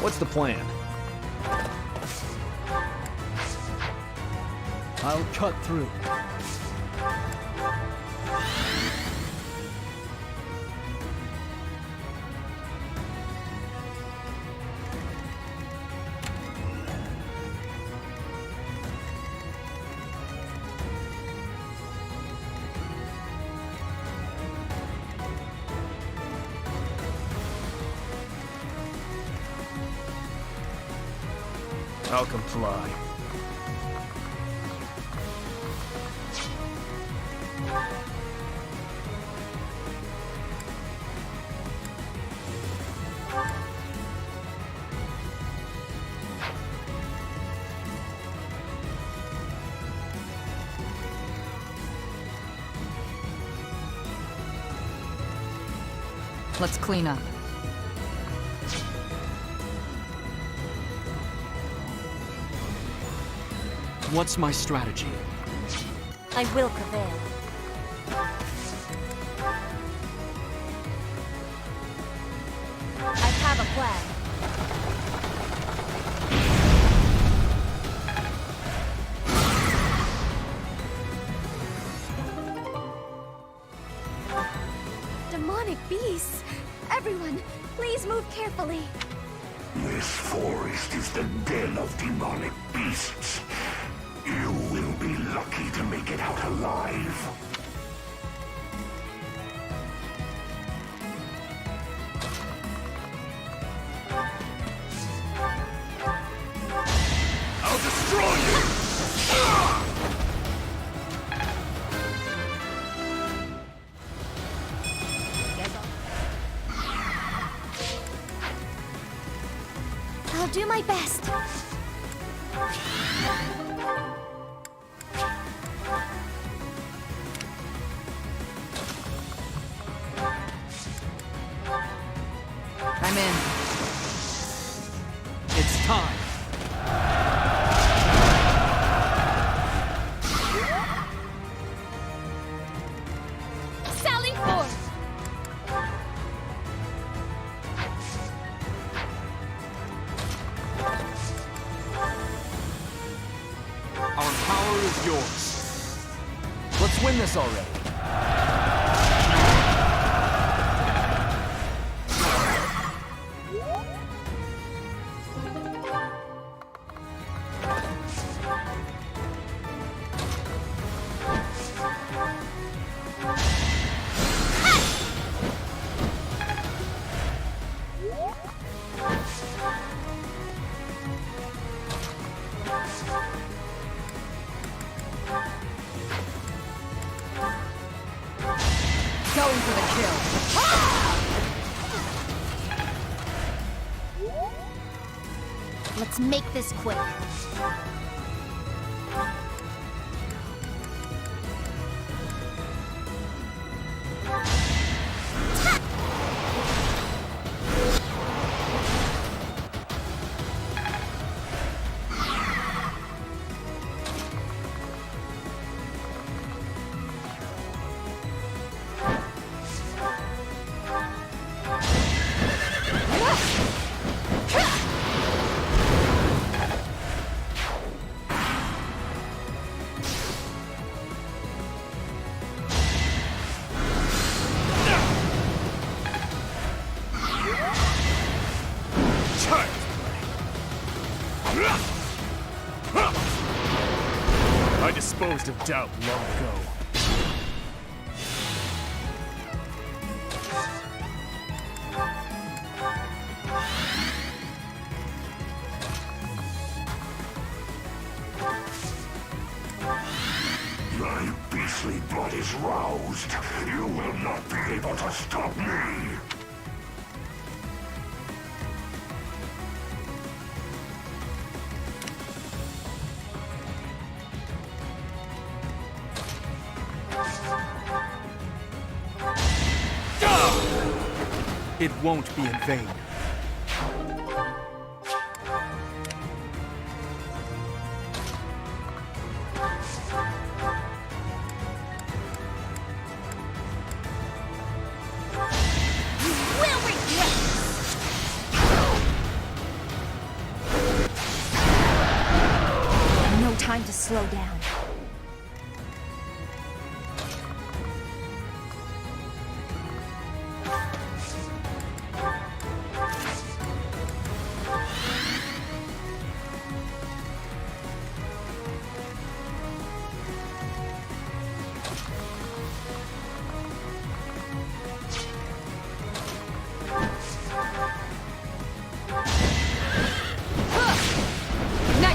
What's the plan? I'll cut through. I'll comply. Let's clean up. What's my strategy? I will prevail. I have a plan. Demonic beasts! Everyone, please move carefully. This forest is the den of demonic beasts. You will be lucky to make it out alive. I'll destroy you! I'll do my best. I'm in. It's time. Sally forth! Our power is yours. Let's win this already. Going for the kill. Let's make this quick. I disposed of doubt long ago. My beastly blood is roused. You will not be able to stop me. It won't be in vain. Will regret! No time to slow down. Night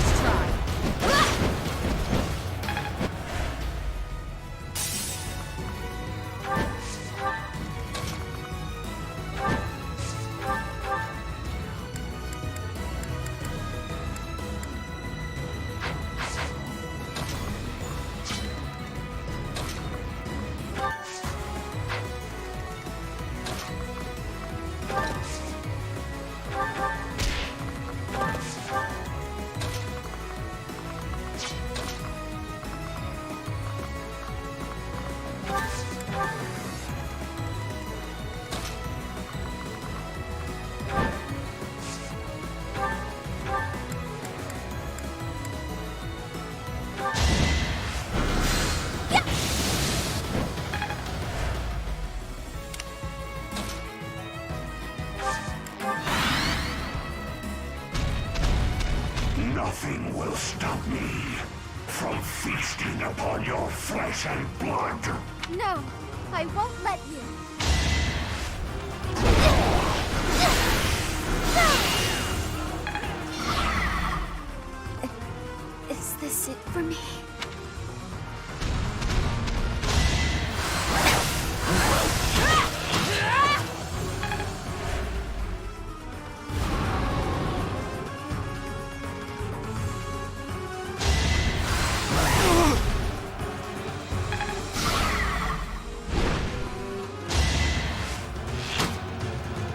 Nothing will stop me from feasting upon your flesh and blood. No, I won't let you. Is this it for me?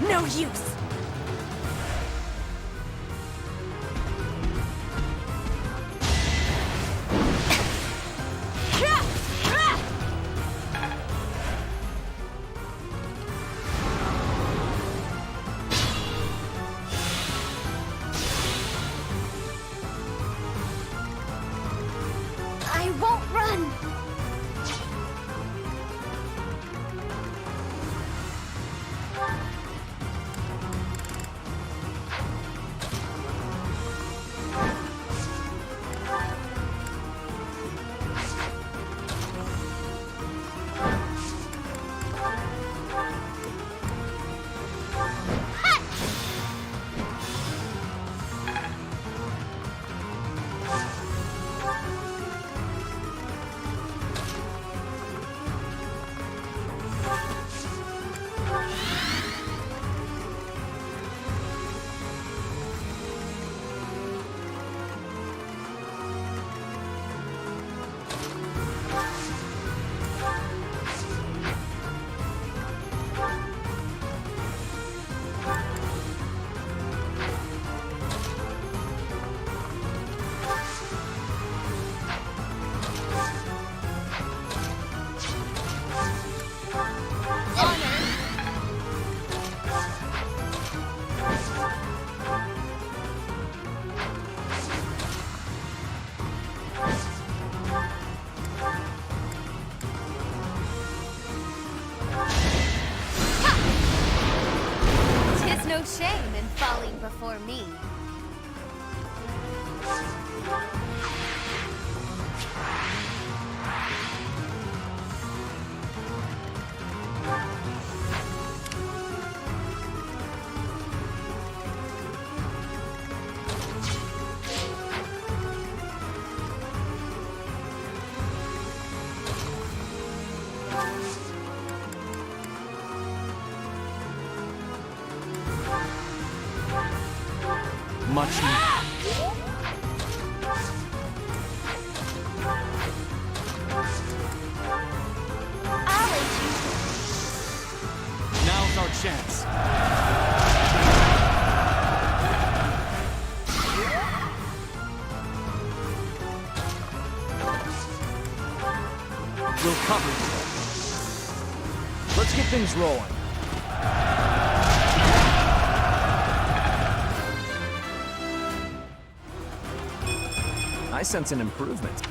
No use! I won't run! No shame in falling before me. Much needed. Now's our chance. We'll cover you. Let's get things rolling. I sense an improvement.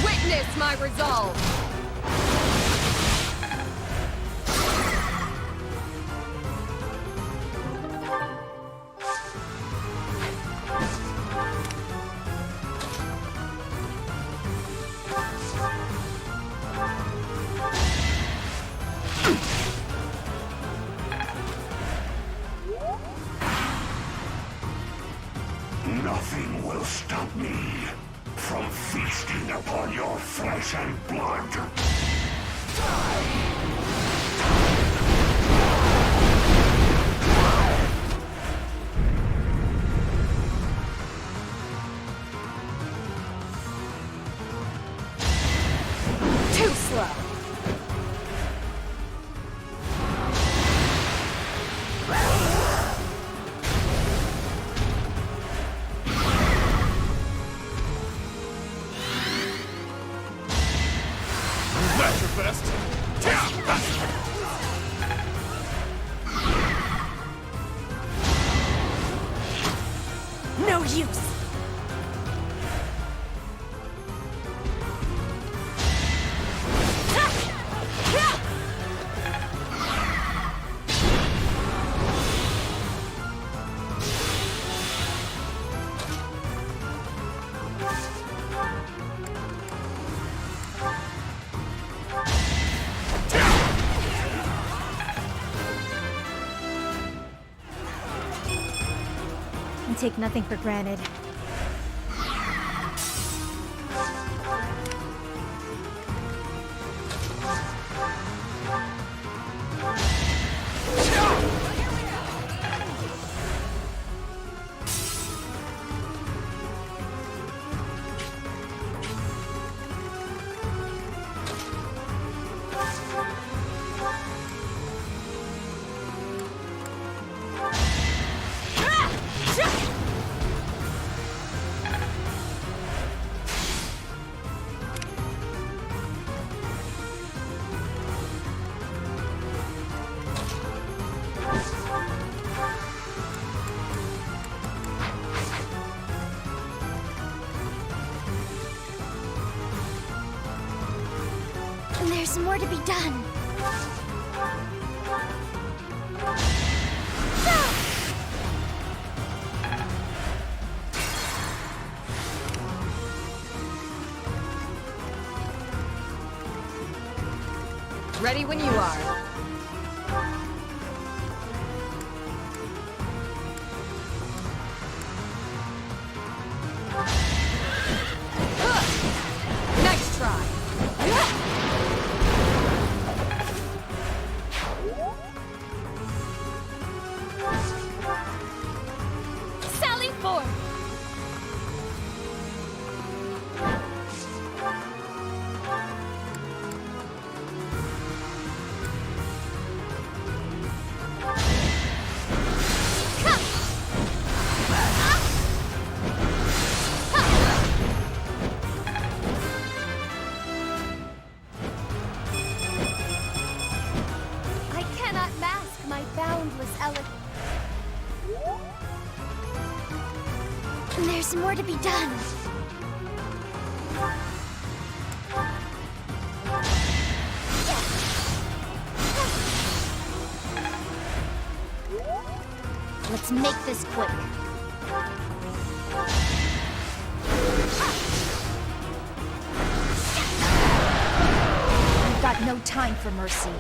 Witness my resolve! Nothing will stop me from feasting upon your flesh and blood. Too slow! Slasher Fest! No use! I take nothing for granted. There's more to be done. Ready when you are. Nice try. Sally forth! I cannot mask my boundless eloquence. There's more to be done. Let's make this quick. I've got no time for mercy.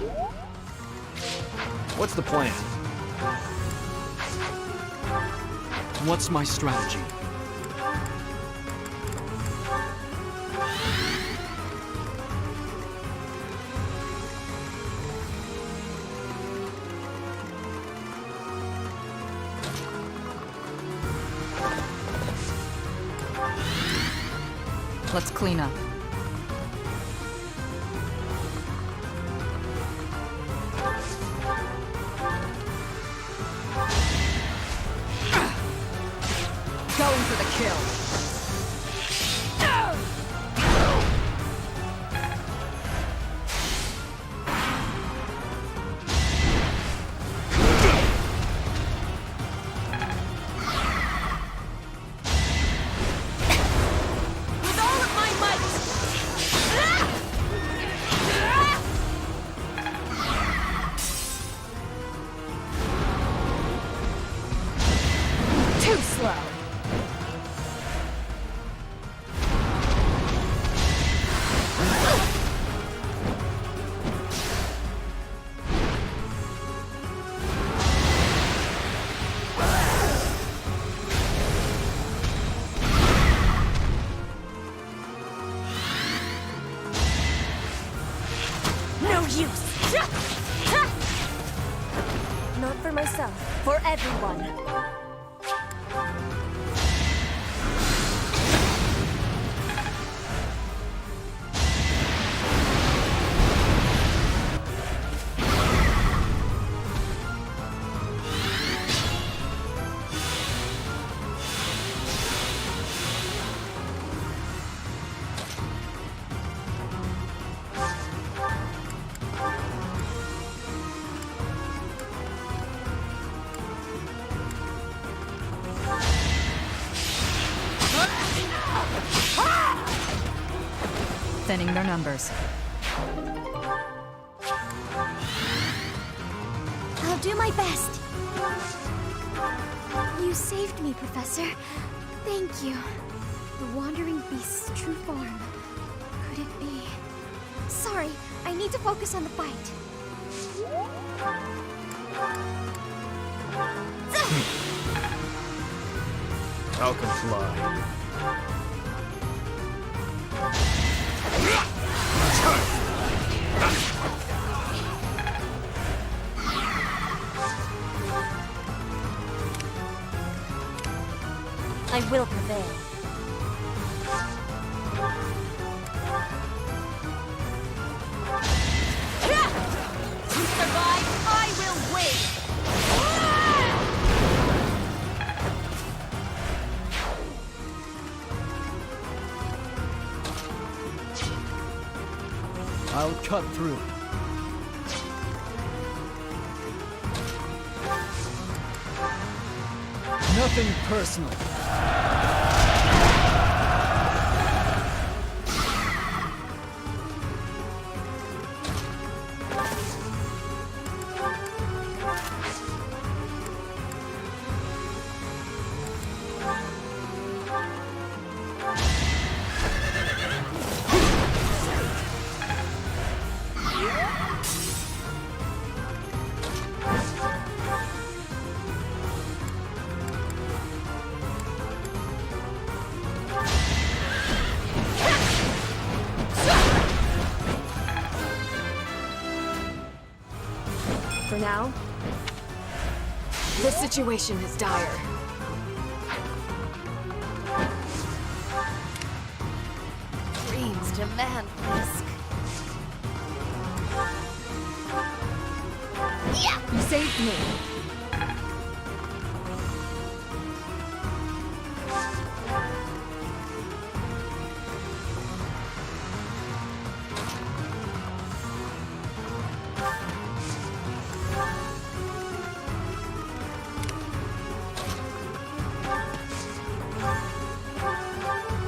What's the plan? What's my strategy? Let's clean up. Going for the kill. With all of my might! Too slow. No use! Not for myself, for everyone. thinning their numbers. I'll do my best. You saved me, Professor. Thank you. The Wandering Beast's true form. Could it be? Sorry, I need to focus on the fight. Falcon fly. I will prevail. To survive, I will win! I'll cut through. Nothing personal. For now, the situation is dire. Dreams demand risk. You saved me.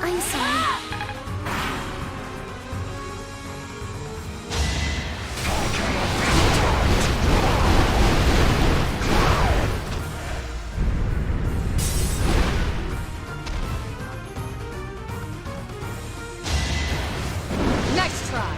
I'm sorry. Next try.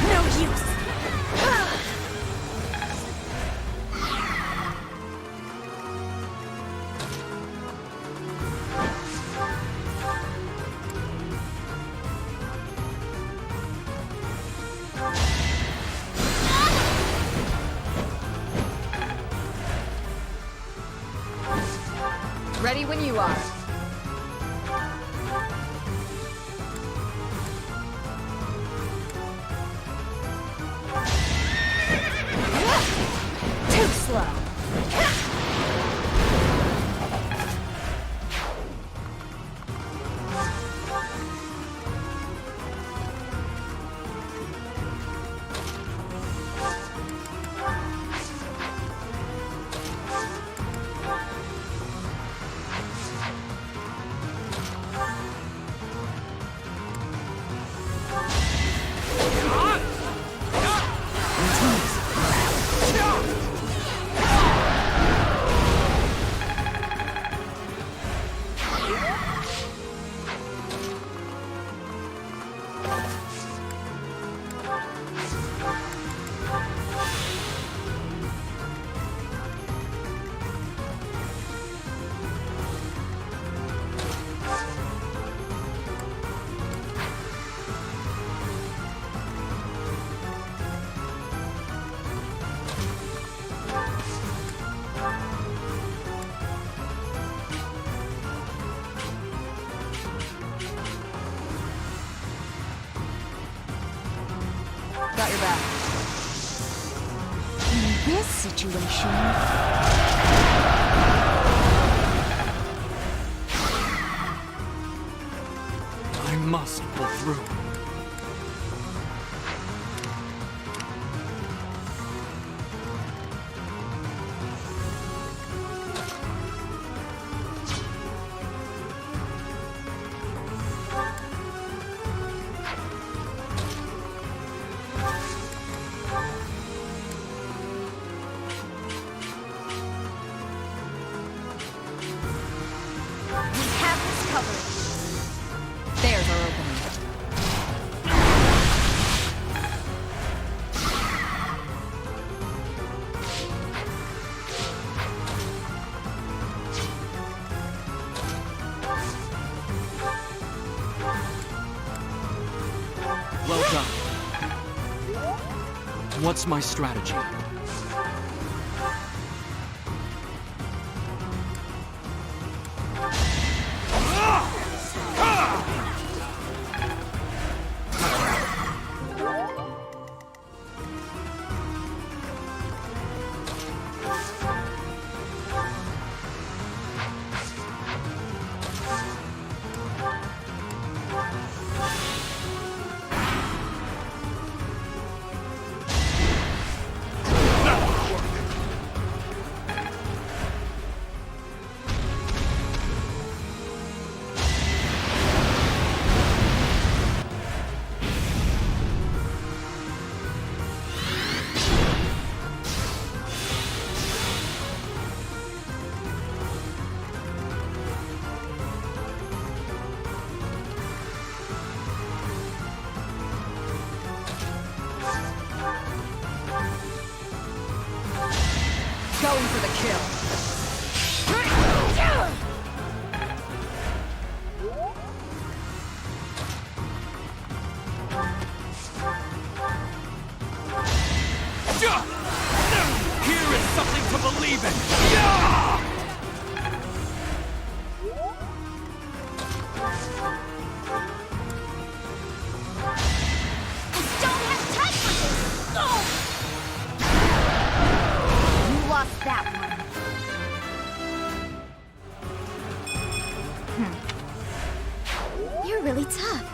No use! Ready when you are. Too slow. Got your back. In this situation... I must pull through. We have this covered. There's our opening. Well done. What's my strategy? Going for the kill. Here is something to believe in! I don't have time for this! You lost that one. You're really tough.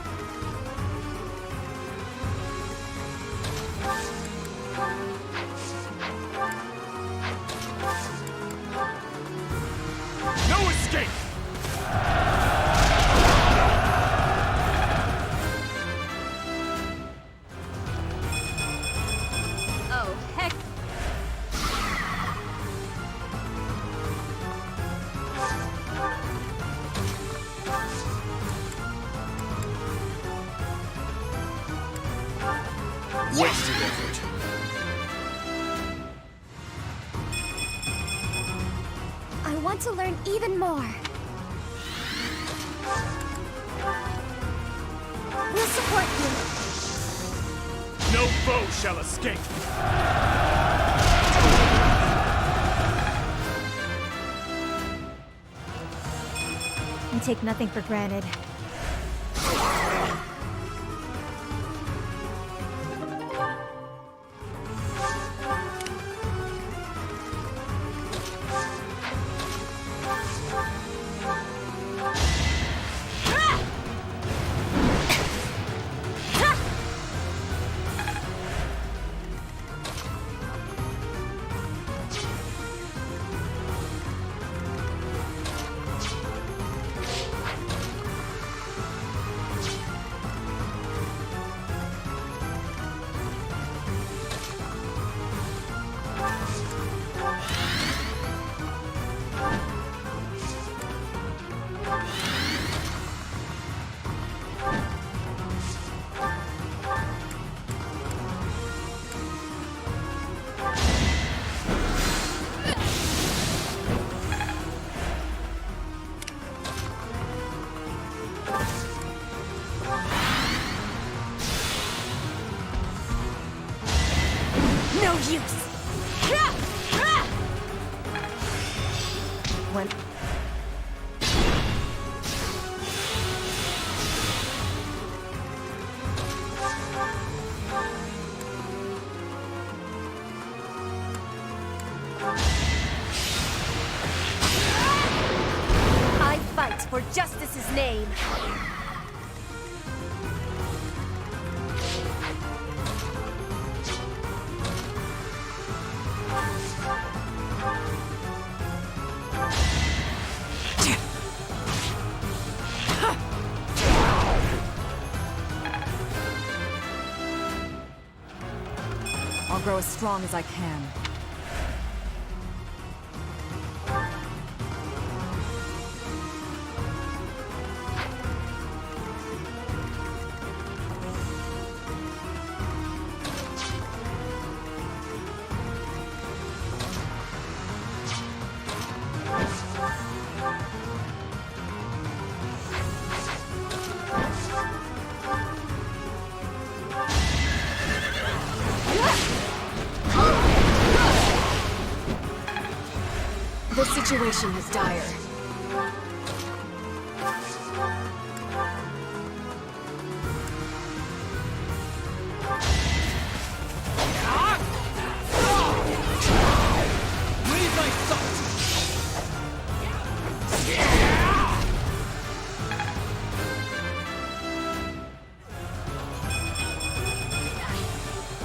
No escape! Oh, heck. Wasted effort. I want to learn even more. We'll support you. No foe shall escape! I take nothing for granted. No use! When... for justice's name. I'll grow as strong as I can. The situation is dire.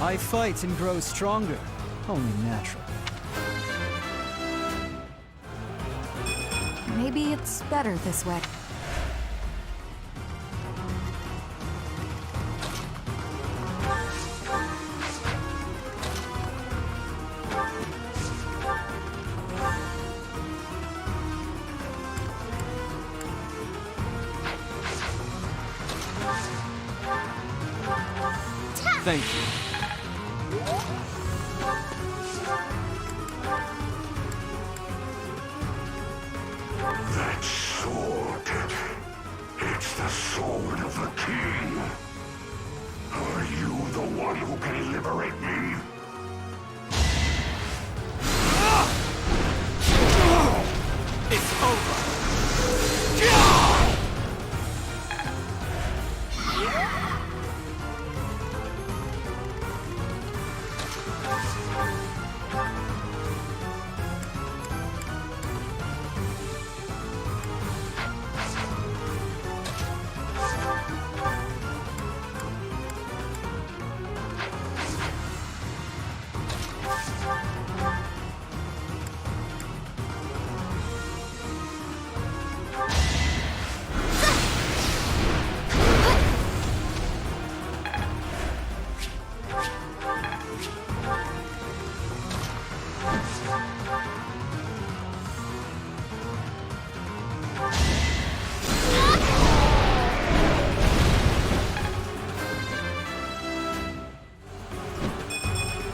I fight and grow stronger. Only natural. Maybe it's better this way. Thank you. That sword. It's the sword of the king. Are you the one who can liberate me? It's over.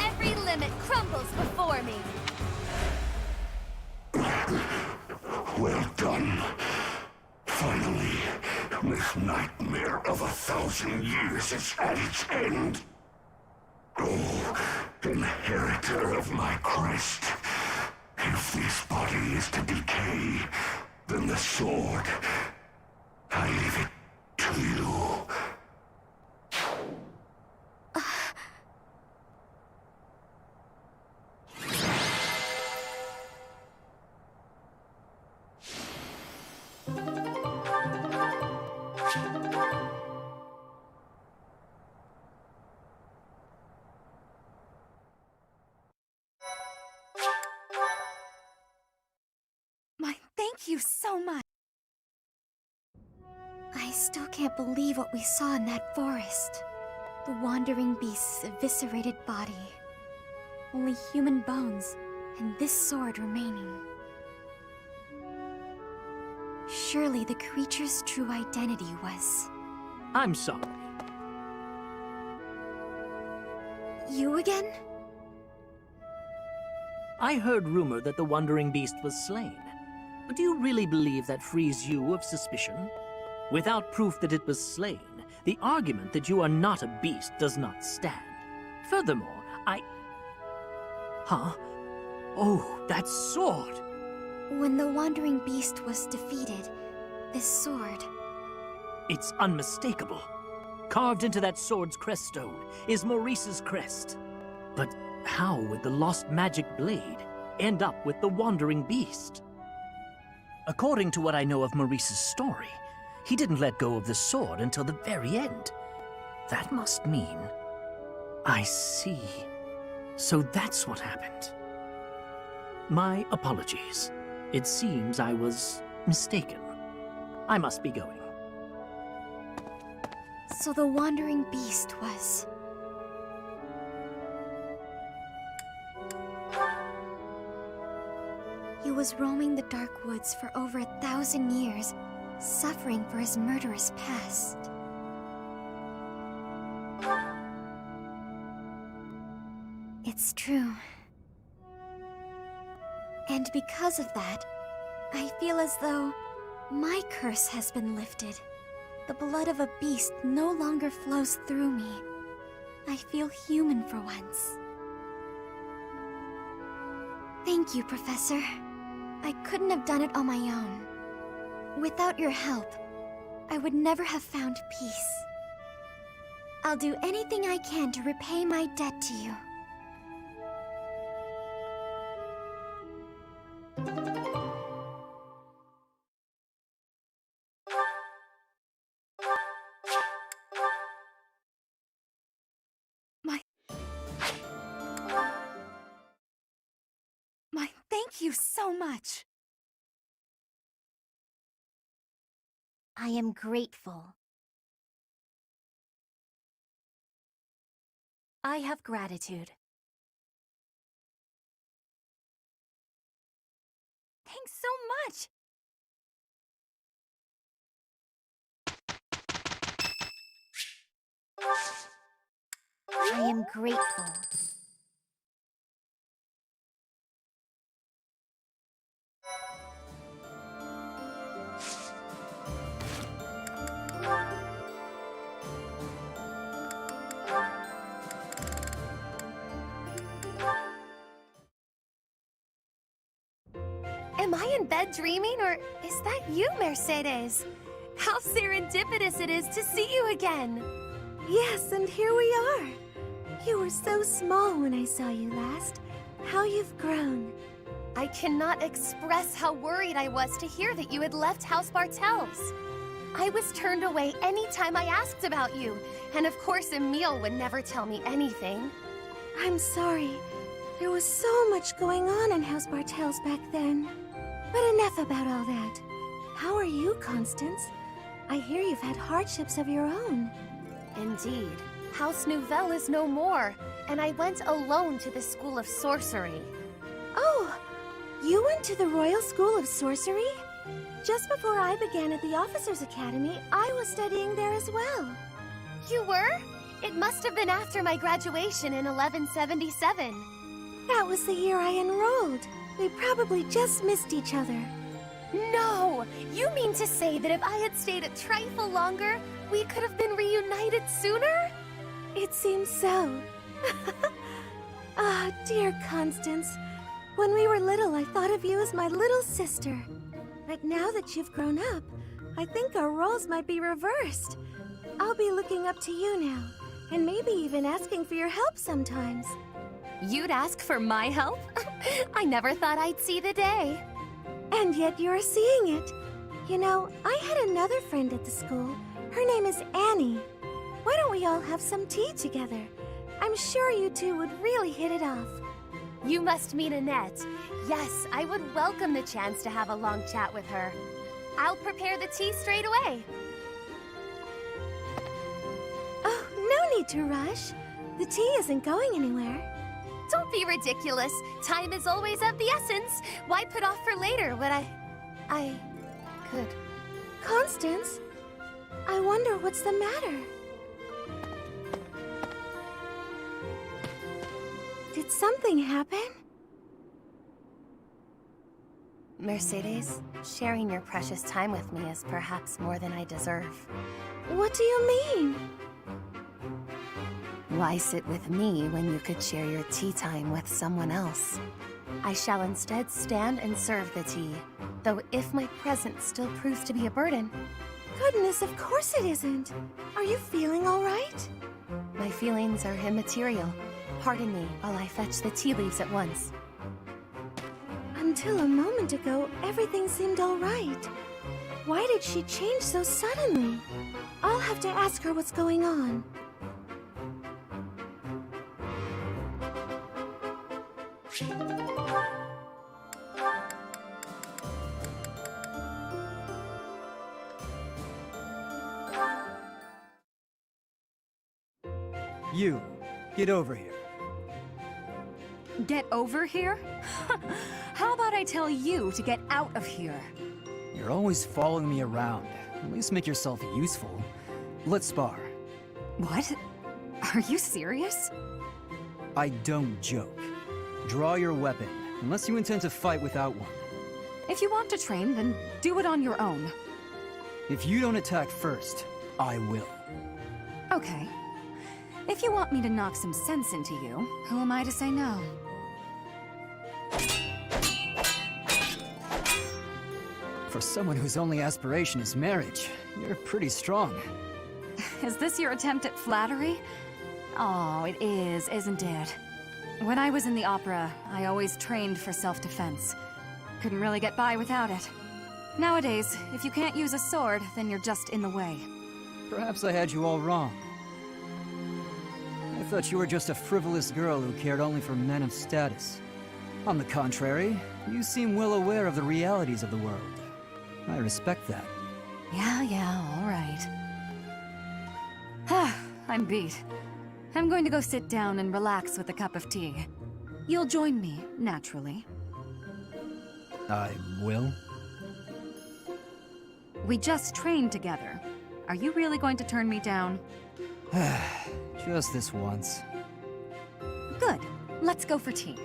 Every limit crumbles before me. Well done. Finally, this nightmare of 1,000 years is at its end. Oh, inheritor of my crest. If this body is to decay, then the sword, I leave it to you. Thank you so much. I still can't believe what we saw in that forest. The wandering beast's eviscerated body. Only human bones, and this sword remaining. Surely the creature's true identity was... I'm sorry. You again? I heard rumor that the Wandering Beast was slain. But do you really believe that frees you of suspicion? Without proof that it was slain, the argument that you are not a beast does not stand. Furthermore, Huh? Oh, that sword! When the wandering beast was defeated, this sword... It's unmistakable. Carved into that sword's crest stone is Maurice's crest. But how would the lost magic blade end up with the Wandering Beast? According to what I know of Maurice's story, he didn't let go of the sword until the very end. That must mean... I see. So that's what happened. My apologies. It seems I was mistaken. I must be going. So the wandering beast was... He was roaming the dark woods for over 1,000 years, suffering for his murderous past. It's true. And because of that, I feel as though my curse has been lifted. The blood of a beast no longer flows through me. I feel human for once. Thank you, Professor. I couldn't have done it on my own. Without your help, I would never have found peace. I'll do anything I can to repay my debt to you. Thank you so much. I am grateful. I have gratitude. Thanks so much. I am grateful. Am I in bed dreaming, or is that you, Mercedes? How serendipitous it is to see you again! Yes, and here we are. You were so small when I saw you last. How you've grown. I cannot express how worried I was to hear that you had left House Bartels. I was turned away any time I asked about you, and of course Emile would never tell me anything. I'm sorry. There was so much going on in House Bartels back then. But enough about all that. How are you, Constance? I hear you've had hardships of your own. Indeed. House Nouvelle is no more, and I went alone to the School of Sorcery. Oh, you went to the Royal School of Sorcery? Just before I began at the Officers' Academy, I was studying there as well. You were? It must have been after my graduation in 1177. That was the year I enrolled. We probably just missed each other. No! You mean to say that if I had stayed a trifle longer, we could have been reunited sooner? It seems so. Ah, dear Constance. When we were little, I thought of you as my little sister. But now that you've grown up, I think our roles might be reversed. I'll be looking up to you now, and maybe even asking for your help sometimes. You'd ask for my help? I never thought I'd see the day. And yet you're seeing it. You know, I had another friend at the school. Her name is Annie. Why don't we all have some tea together? I'm sure you two would really hit it off. You must mean Annette. Yes, I would welcome the chance to have a long chat with her. I'll prepare the tea straight away. Oh, no need to rush. The tea isn't going anywhere. Don't be ridiculous. Time is always of the essence. Why put off for later what I could? Constance, I wonder what's the matter. Did something happen? Mercedes, sharing your precious time with me is perhaps more than I deserve. What do you mean? Why sit with me when you could share your tea time with someone else? I shall instead stand and serve the tea, though if my presence still proves to be a burden. Goodness, of course it isn't. Are you feeling all right? My feelings are immaterial. Pardon me while I fetch the tea leaves at once. I'm Until a moment ago, everything seemed all right. Why did she change so suddenly? I'll have to ask her what's going on. You, get over here. Get over here? How about I tell you to get out of here? You're always following me around. At least make yourself useful. Let's spar. What? Are you serious? I don't joke. Draw your weapon, unless you intend to fight without one. If you want to train, then do it on your own. If you don't attack first, I will. Okay. If you want me to knock some sense into you, who am I to say no? For someone whose only aspiration is marriage, you're pretty strong. Is this your attempt at flattery? Oh, it is, isn't it? When I was in the opera, I always trained for self-defense. Couldn't really get by without it. Nowadays, if you can't use a sword, then you're just in the way. Perhaps I had you all wrong. I thought you were just a frivolous girl who cared only for men of status. On the contrary, you seem well aware of the realities of the world. I respect that. Yeah, all right. I'm beat. I'm going to go sit down and relax with a cup of tea. You'll join me, naturally. I will? We just trained together. Are you really going to turn me down? Just this once. Good. Let's go for tea.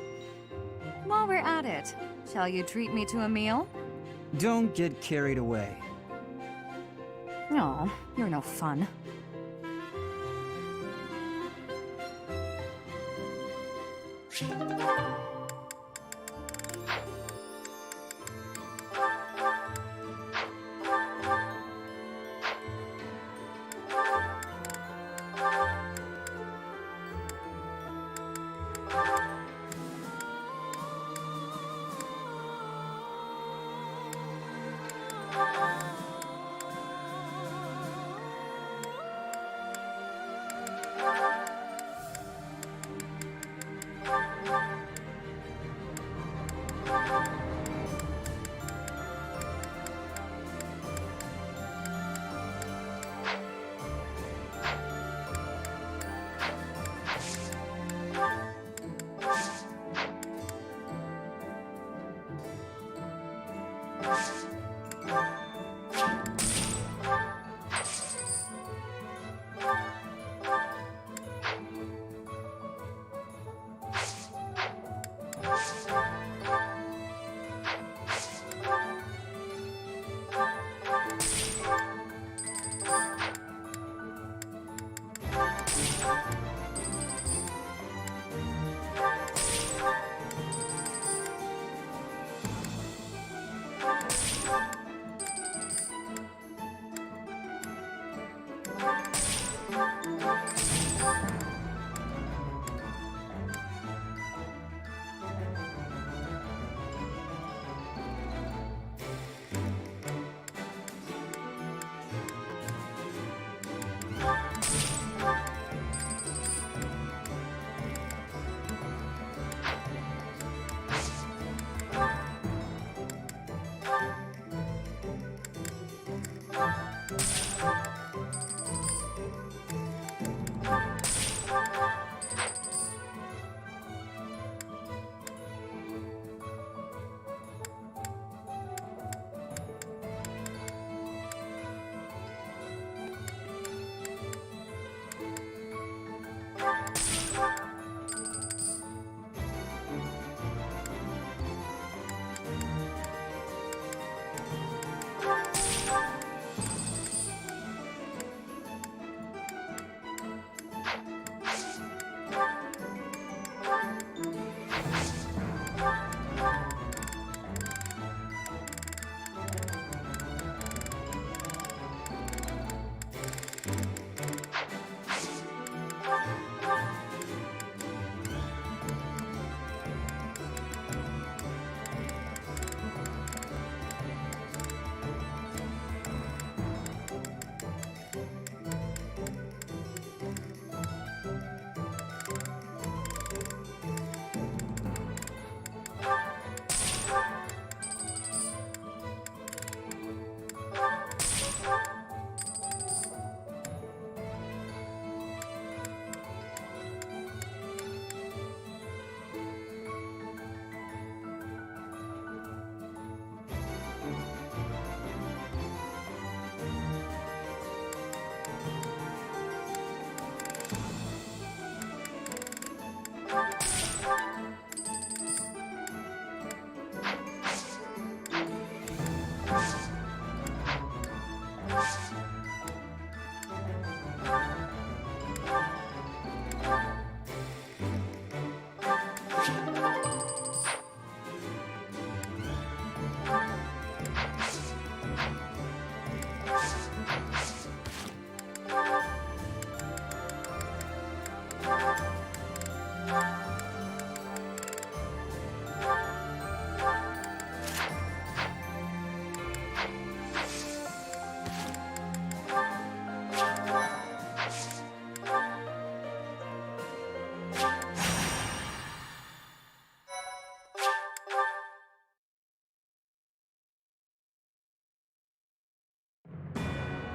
While we're at it, shall you treat me to a meal? Don't get carried away. No, you're no fun.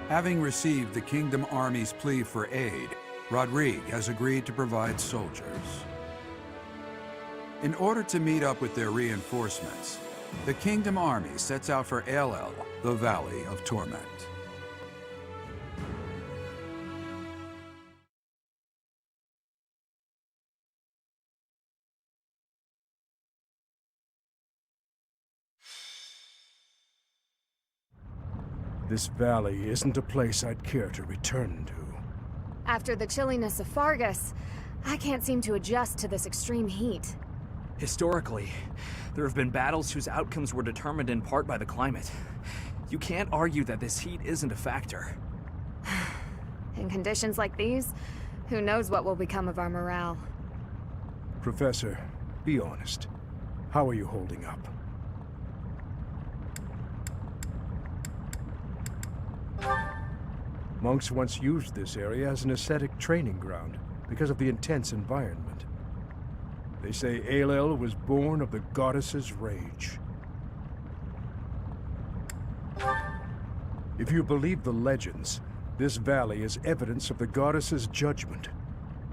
Having received the Kingdom Army's plea for aid, Rodrigue has agreed to provide soldiers. In order to meet up with their reinforcements, the Kingdom Army sets out for Aelel, the Valley of Torment. This valley isn't a place I'd care to return to. After the chilliness of Fargus, I can't seem to adjust to this extreme heat. Historically, there have been battles whose outcomes were determined in part by the climate. You can't argue that this heat isn't a factor. In conditions like these, who knows what will become of our morale. Professor, be honest. How are you holding up? Monks once used this area as an ascetic training ground because of the intense environment. They say Aelel was born of the goddess's rage. If you believe the legends, this valley is evidence of the goddess's judgment,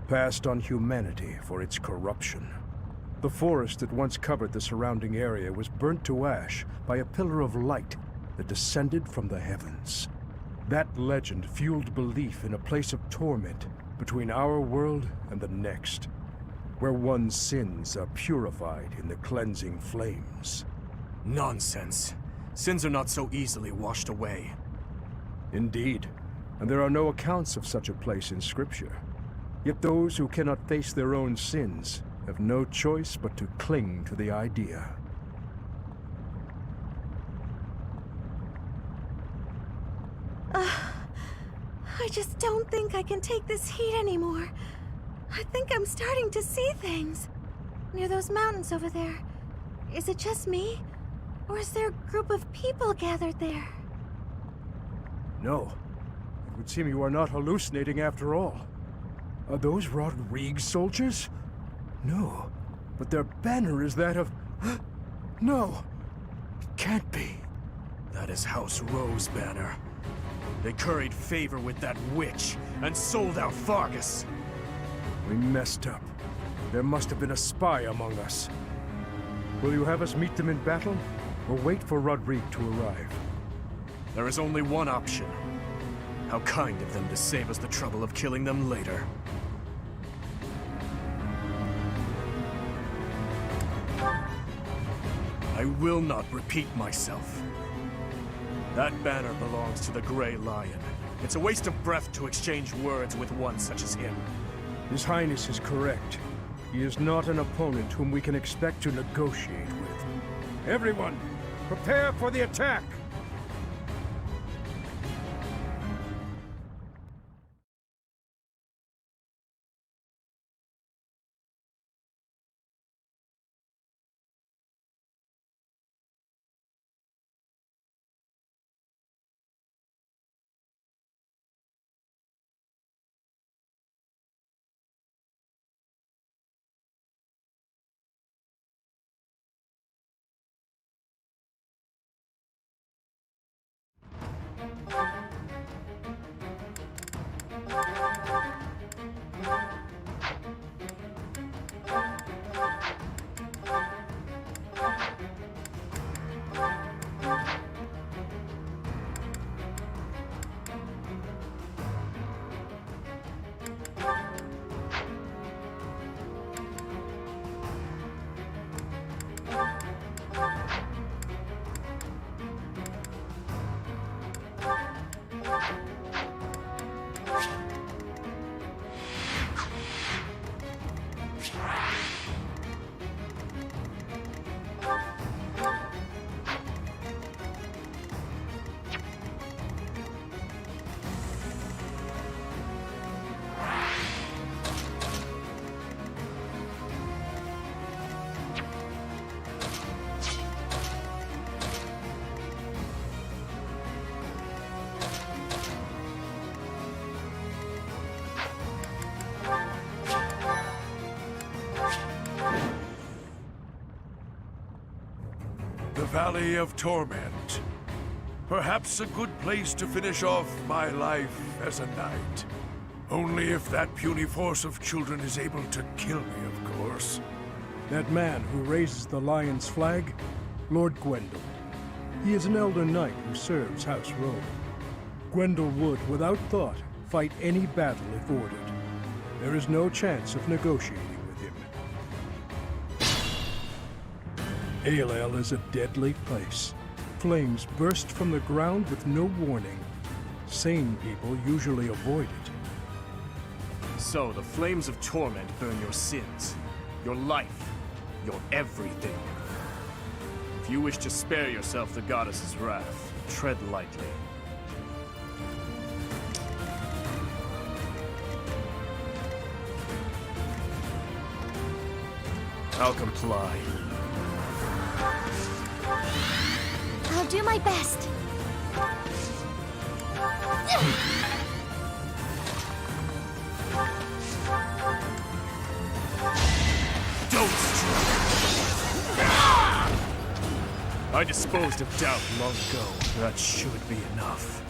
passed on humanity for its corruption. The forest that once covered the surrounding area was burnt to ash by a pillar of light that descended from the heavens. That legend fueled belief in a place of torment between our world and the next, where one's sins are purified in the cleansing flames. Nonsense. Sins are not so easily washed away. Indeed, and there are no accounts of such a place in Scripture. Yet those who cannot face their own sins have no choice but to cling to the idea. I just don't think I can take this heat anymore. I think I'm starting to see things. Near those mountains over there. Is it just me? Or is there a group of people gathered there? No. It would seem you are not hallucinating after all. Are those Rodrigue soldiers? No. But their banner is that of... No! It can't be. That is House Rowe's banner. They curried favor with that witch and sold out Fargus. We messed up. There must have been a spy among us. Will you have us meet them in battle, or wait for Rodrigue to arrive? There is only one option. How kind of them to save us the trouble of killing them later. I will not repeat myself. That banner belongs to the Grey Lion. It's a waste of breath to exchange words with one such as him. His Highness is correct. He is not an opponent whom we can expect to negotiate with. Everyone, prepare for the attack! Valley of Torment. Perhaps a good place to finish off my life as a knight. Only if that puny force of children is able to kill me, of course. That man who raises the Lion's flag? Lord Gwendol. He is an elder knight who serves House Rowe. Gwendol would, without thought, fight any battle if ordered. There is no chance of negotiating with him. Aelel is a deadly place. Flames burst from the ground with no warning. Sane people usually avoid it. So, the flames of torment burn your sins, your life, your everything. If you wish to spare yourself the goddess's wrath, tread lightly. I'll comply. I'll do my best. Don't strike! I disposed of doubt long ago. That should be enough.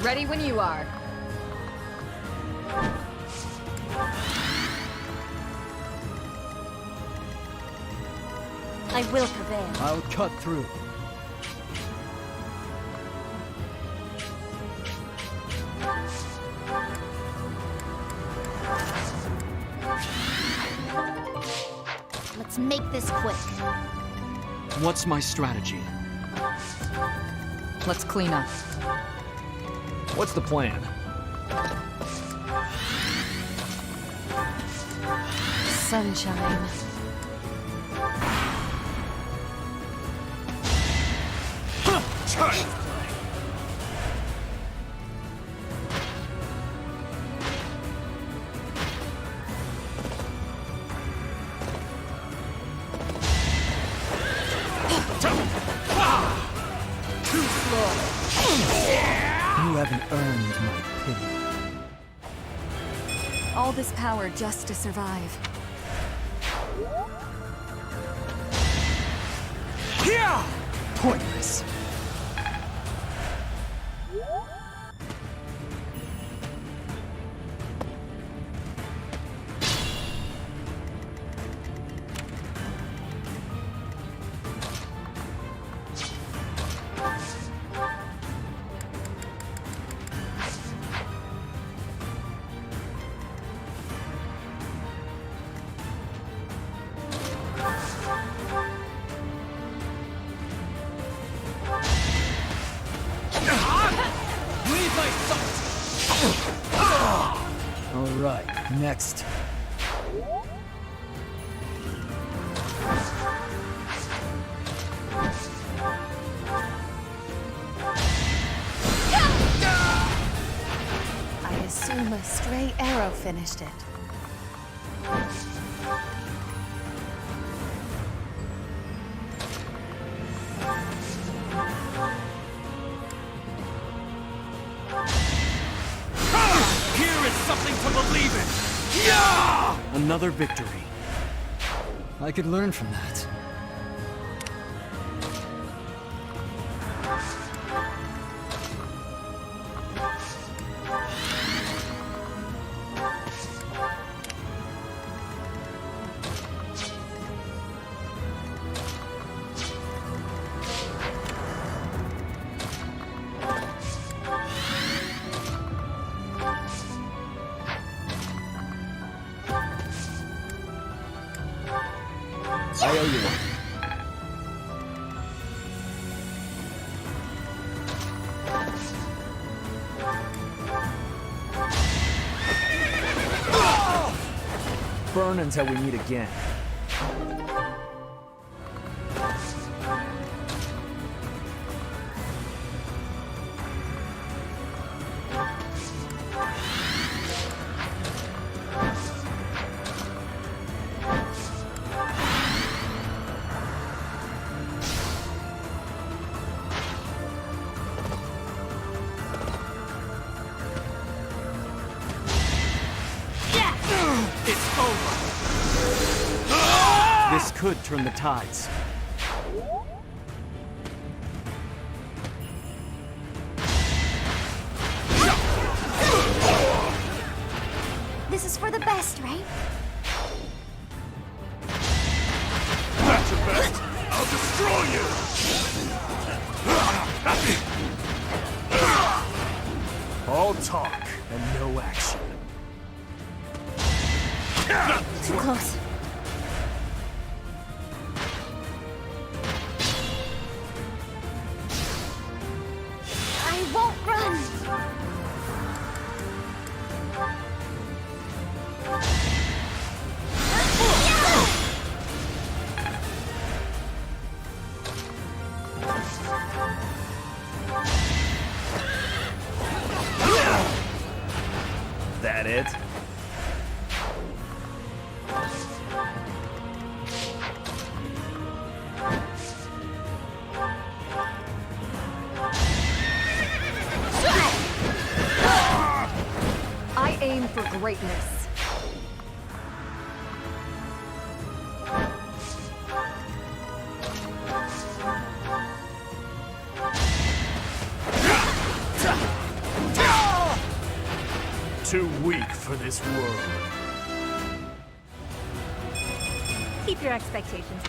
Ready when you are. I will prevail. I'll cut through. Let's make this quick. What's my strategy? Let's clean up. What's the plan? Sunshine. You haven't earned my pity. All this power just to survive. Pointless. All right, next. I assume a stray arrow finished it. Here is something to believe in! Another victory. I could learn from that. I owe you one. Burn until we meet again. could turn the tides. This is for the best, right? That's your best! I'll destroy you! All talk and no action. Too close. I won't run! That it? I aim for greatness. Too weak for this world. Keep your expectations.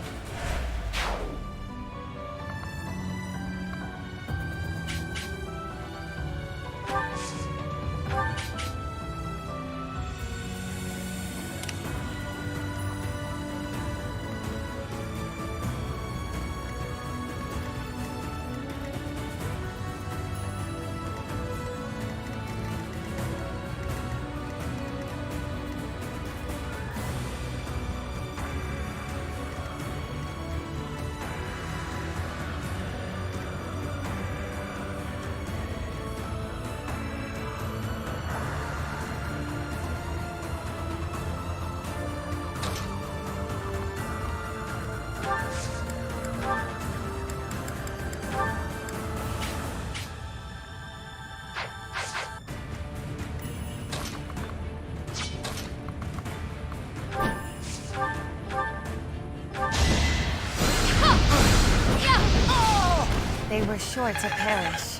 They were sure to perish.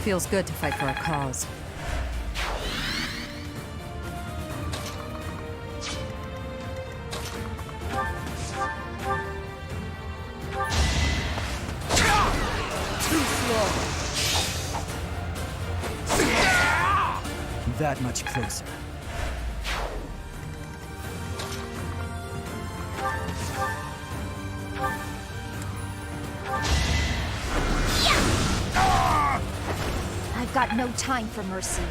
Feels good to fight for a cause. That much closer. I've got no time for mercy.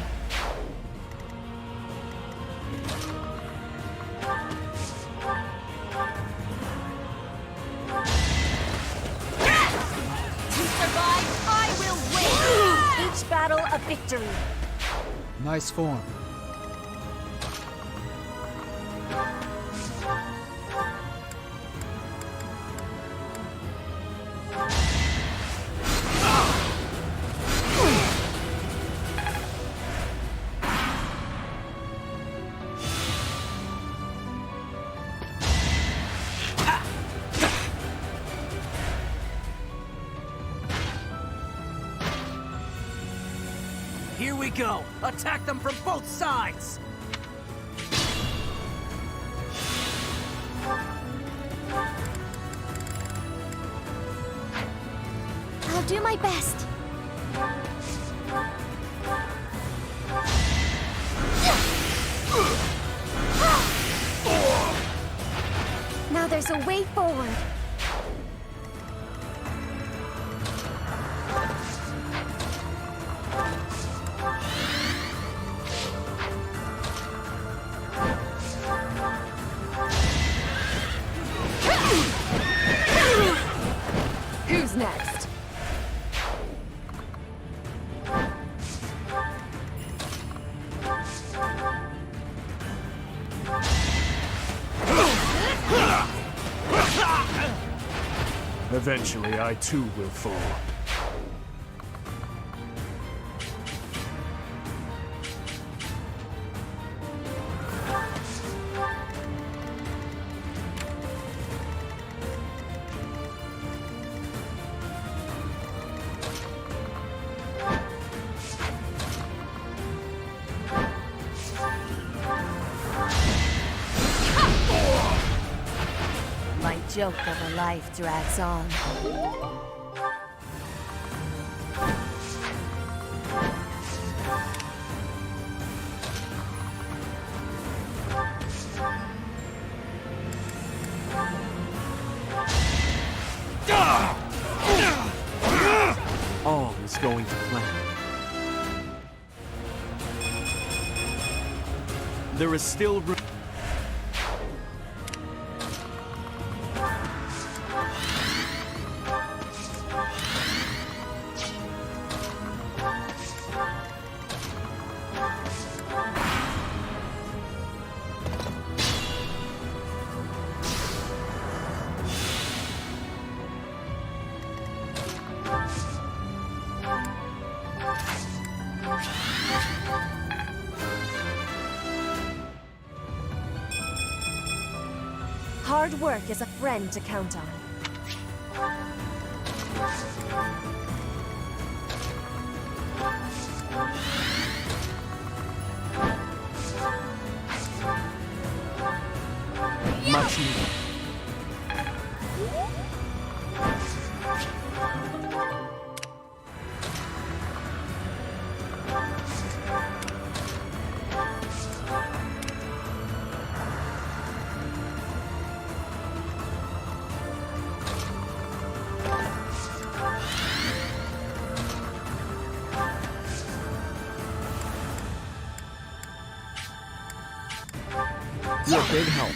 To survive, I will win! Each battle a victory. Nice form. Here we go! Attack them from both sides! I'll do my best. Now there's a way forward. Who's next? Eventually, I too will fall. My joke of a life drags on. All is going to plan. There is still room. Hard work is a friend to count on. Much needed. You're a big help.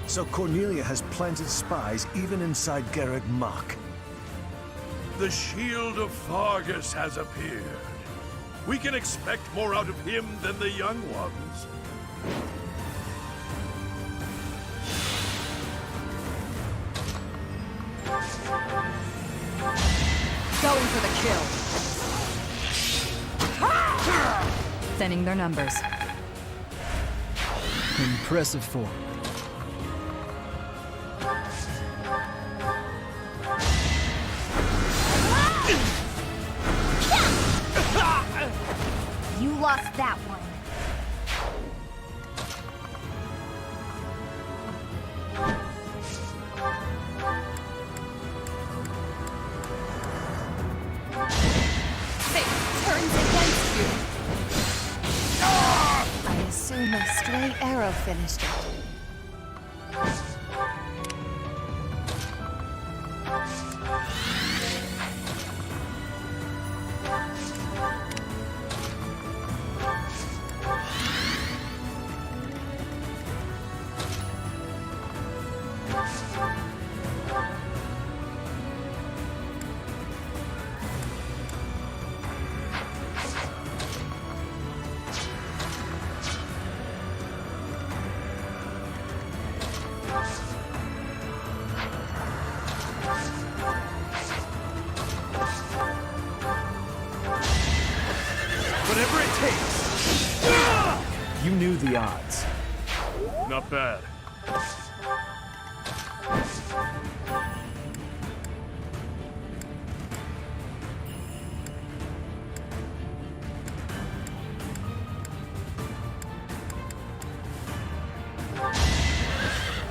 So Cornelia has planted spies even inside Garreg Mach. The shield of Fargus has appeared. We can expect more out of him than the young ones. Going for the kill. Thinning their numbers. Impressive form. You lost that one. Fate turns against you. I assume a stray arrow finished it. Whatever it takes. You knew the odds. Not bad.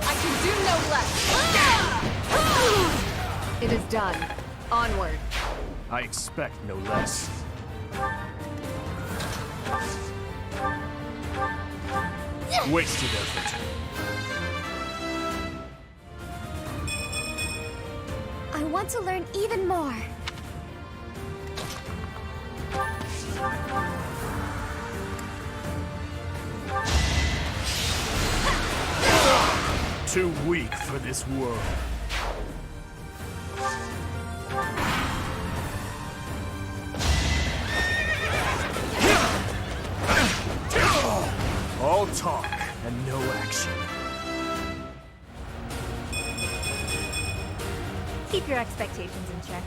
I can do no less. It is done. Onward. I expect no less. Wasted effort. want to learn even more. Too weak for this world. All talk and no action. Keep your expectations in check.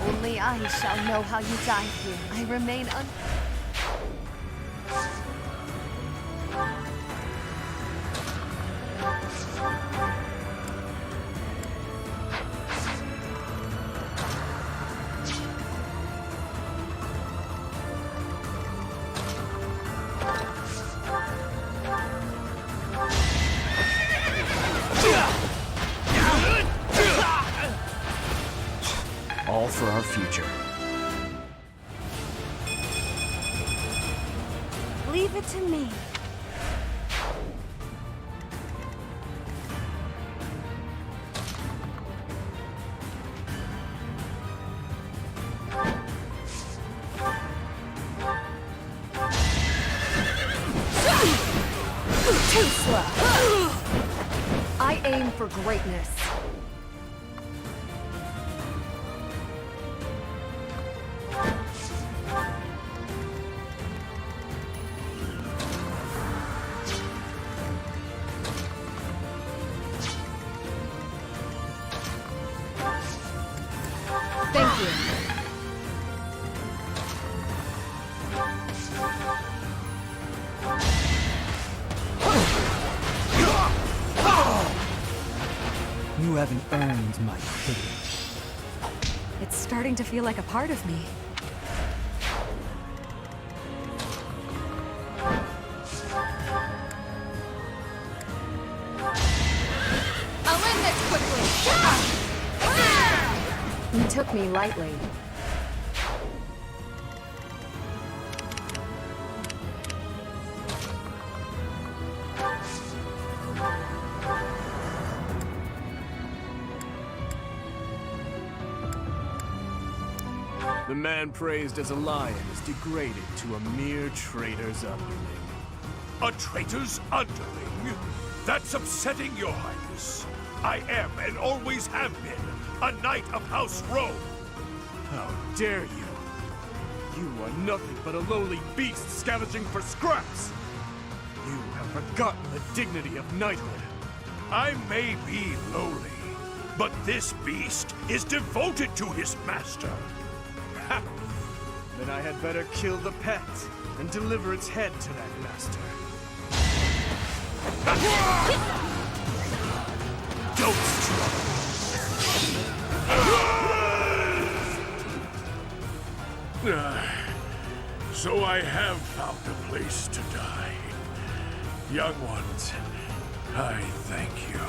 Only I shall know how you died here. I remain All for our future. Leave it to me. Too slow. I aim for greatness. Thank you. You haven't earned my pity. It's starting to feel like a part of me. I'll end this quickly. You took me lightly. The man praised as a lion is degraded to a mere traitor's underling. A traitor's underling? That's upsetting, Your Highness. I am and always have been a knight of House Rome. How dare you! You are nothing but a lowly beast scavenging for scraps! You have forgotten the dignity of knighthood. I may be lowly, but this beast is devoted to his master. Ha! Then I had better kill the pet and deliver its head to that master. Don't struggle. So I have found a place to die. Young ones, I thank you.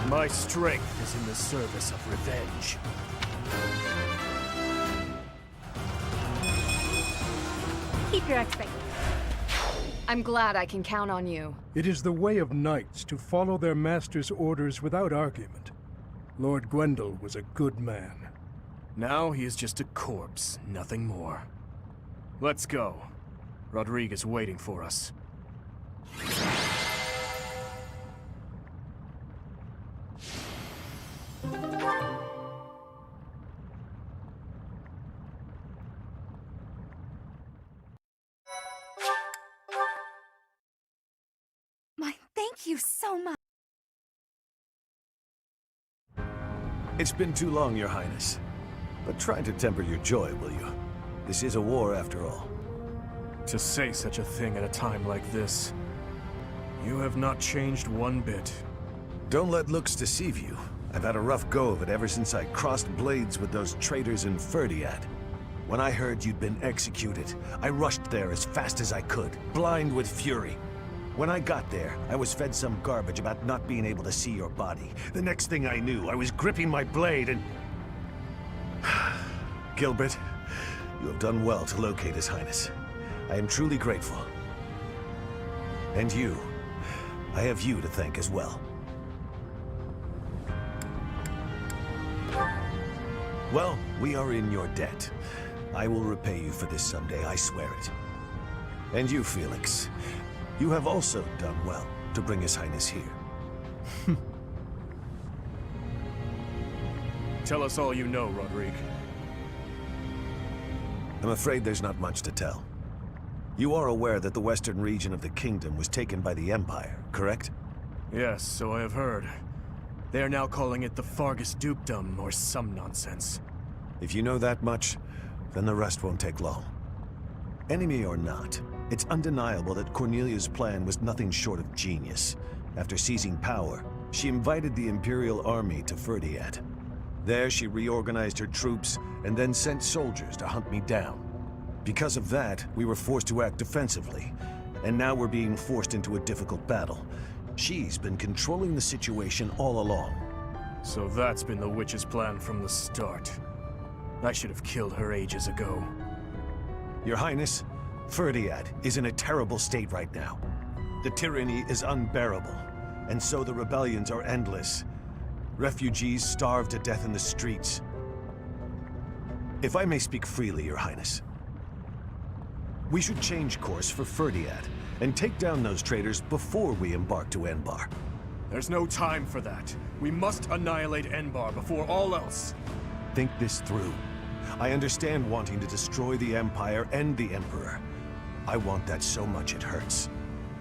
My strength is in the service of revenge. Keep your expectations. I'm glad I can count on you. It is the way of knights to follow their master's orders without argument. Lord Gwendol was a good man. Now he is just a corpse, nothing more. Let's go. Rodrigue is waiting for us. It's been too long, Your Highness. But try to temper your joy, will you? This is a war, after all. To say such a thing at a time like this. You have not changed one bit. Don't let looks deceive you. I've had a rough go of it ever since I crossed blades with those traitors in Ferdiad. When I heard you'd been executed, I rushed there as fast as I could, blind with fury. When I got there, I was fed some garbage about not being able to see your body. The next thing I knew, I was gripping my blade and... Gilbert, you have done well to locate His Highness. I am truly grateful. And you, I have you to thank as well. Well, we are in your debt. I will repay you for this someday, I swear it. And you, Felix, you have also done well to bring His Highness here. Tell us all you know, Rodrigue. I'm afraid there's not much to tell. You are aware that the western region of the kingdom was taken by the Empire, correct? Yes, so I have heard. They are now calling it the Fargus Dukedom, or some nonsense. If you know that much, then the rest won't take long. Enemy or not, it's undeniable that Cornelia's plan was nothing short of genius. After seizing power, she invited the Imperial Army to Ferdiad. There she reorganized her troops and then sent soldiers to hunt me down. Because of that, we were forced to act defensively, and now we're being forced into a difficult battle. She's been controlling the situation all along. So that's been the witch's plan from the start. I should have killed her ages ago. Your Highness, Ferdiad is in a terrible state right now. The tyranny is unbearable, and so the rebellions are endless. Refugees starve to death in the streets. If I may speak freely, Your Highness, we should change course for Ferdiad and take down those traitors before we embark to Enbar. There's no time for that. We must annihilate Enbar before all else. Think this through. I understand wanting to destroy the Empire and the Emperor. I want that so much it hurts.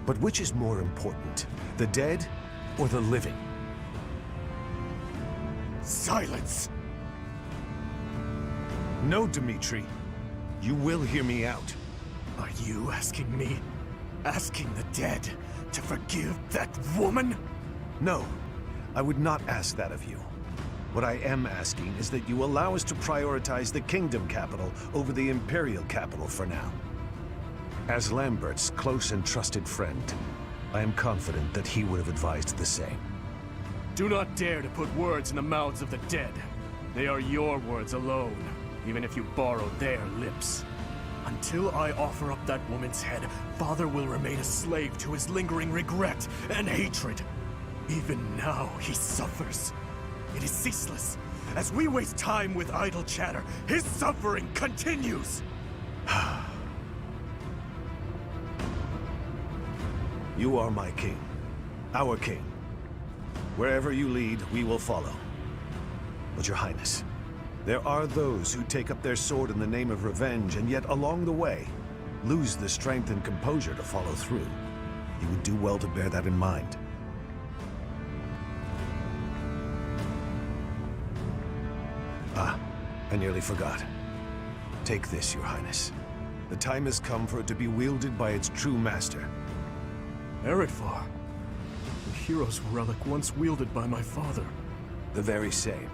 But which is more important, the dead or the living? Silence! No, Dmitri. You will hear me out. Are you asking me? Asking the dead to forgive that woman? No, I would not ask that of you. What I am asking is that you allow us to prioritize the Kingdom capital over the Imperial capital for now. As Lambert's close and trusted friend, I am confident that he would have advised the same. Do not dare to put words in the mouths of the dead. They are your words alone, even if you borrow their lips. Until I offer up that woman's head, Father will remain a slave to his lingering regret and hatred. Even now, he suffers. It is ceaseless. As we waste time with idle chatter, his suffering continues! You are my king. Our king. Wherever you lead, we will follow. But Your Highness, there are those who take up their sword in the name of revenge and yet along the way, lose the strength and composure to follow through. You would do well to bear that in mind. Ah, I nearly forgot. Take this, Your Highness. The time has come for it to be wielded by its true master. Eretvar. The hero's relic once wielded by my father. The very same.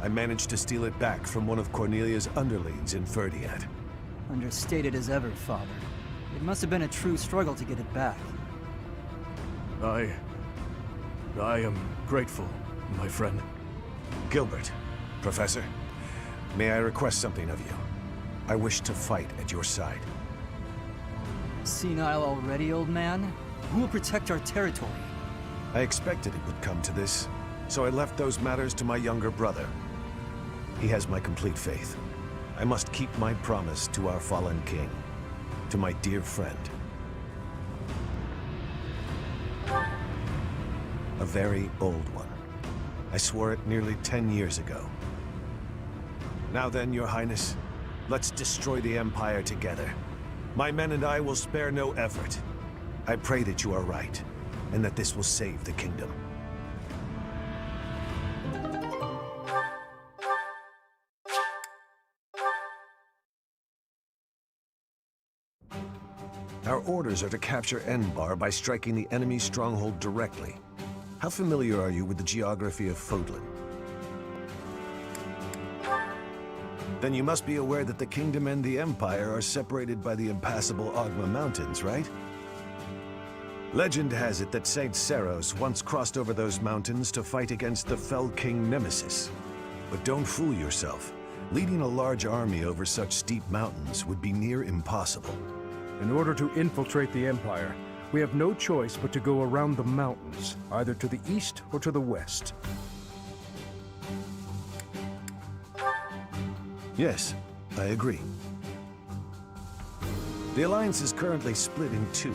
I managed to steal it back from one of Cornelia's underlings in Ferdiad. Understated as ever, Father. It must have been a true struggle to get it back. I am grateful, my friend. Gilbert, Professor, may I request something of you? I wish to fight at your side. Senile already, old man? Who will protect our territory? I expected it would come to this, so I left those matters to my younger brother. He has my complete faith. I must keep my promise to our fallen king, to my dear friend. A very old one. I swore it nearly 10 years ago. Now then, Your Highness, let's destroy the Empire together. My men and I will spare no effort. I pray that you are right, and that this will save the kingdom. orders are to capture Enbar by striking the enemy stronghold directly. How familiar are you with the geography of Fodlan? Then you must be aware that the Kingdom and the Empire are separated by the impassable Ogma Mountains, right? Legend has it that Saint Seros once crossed over those mountains to fight against the Fell King Nemesis. But don't fool yourself. Leading a large army over such steep mountains would be near impossible. In order to infiltrate the Empire, we have no choice but to go around the mountains, either to the east or to the west. Yes, I agree. The Alliance is currently split in two.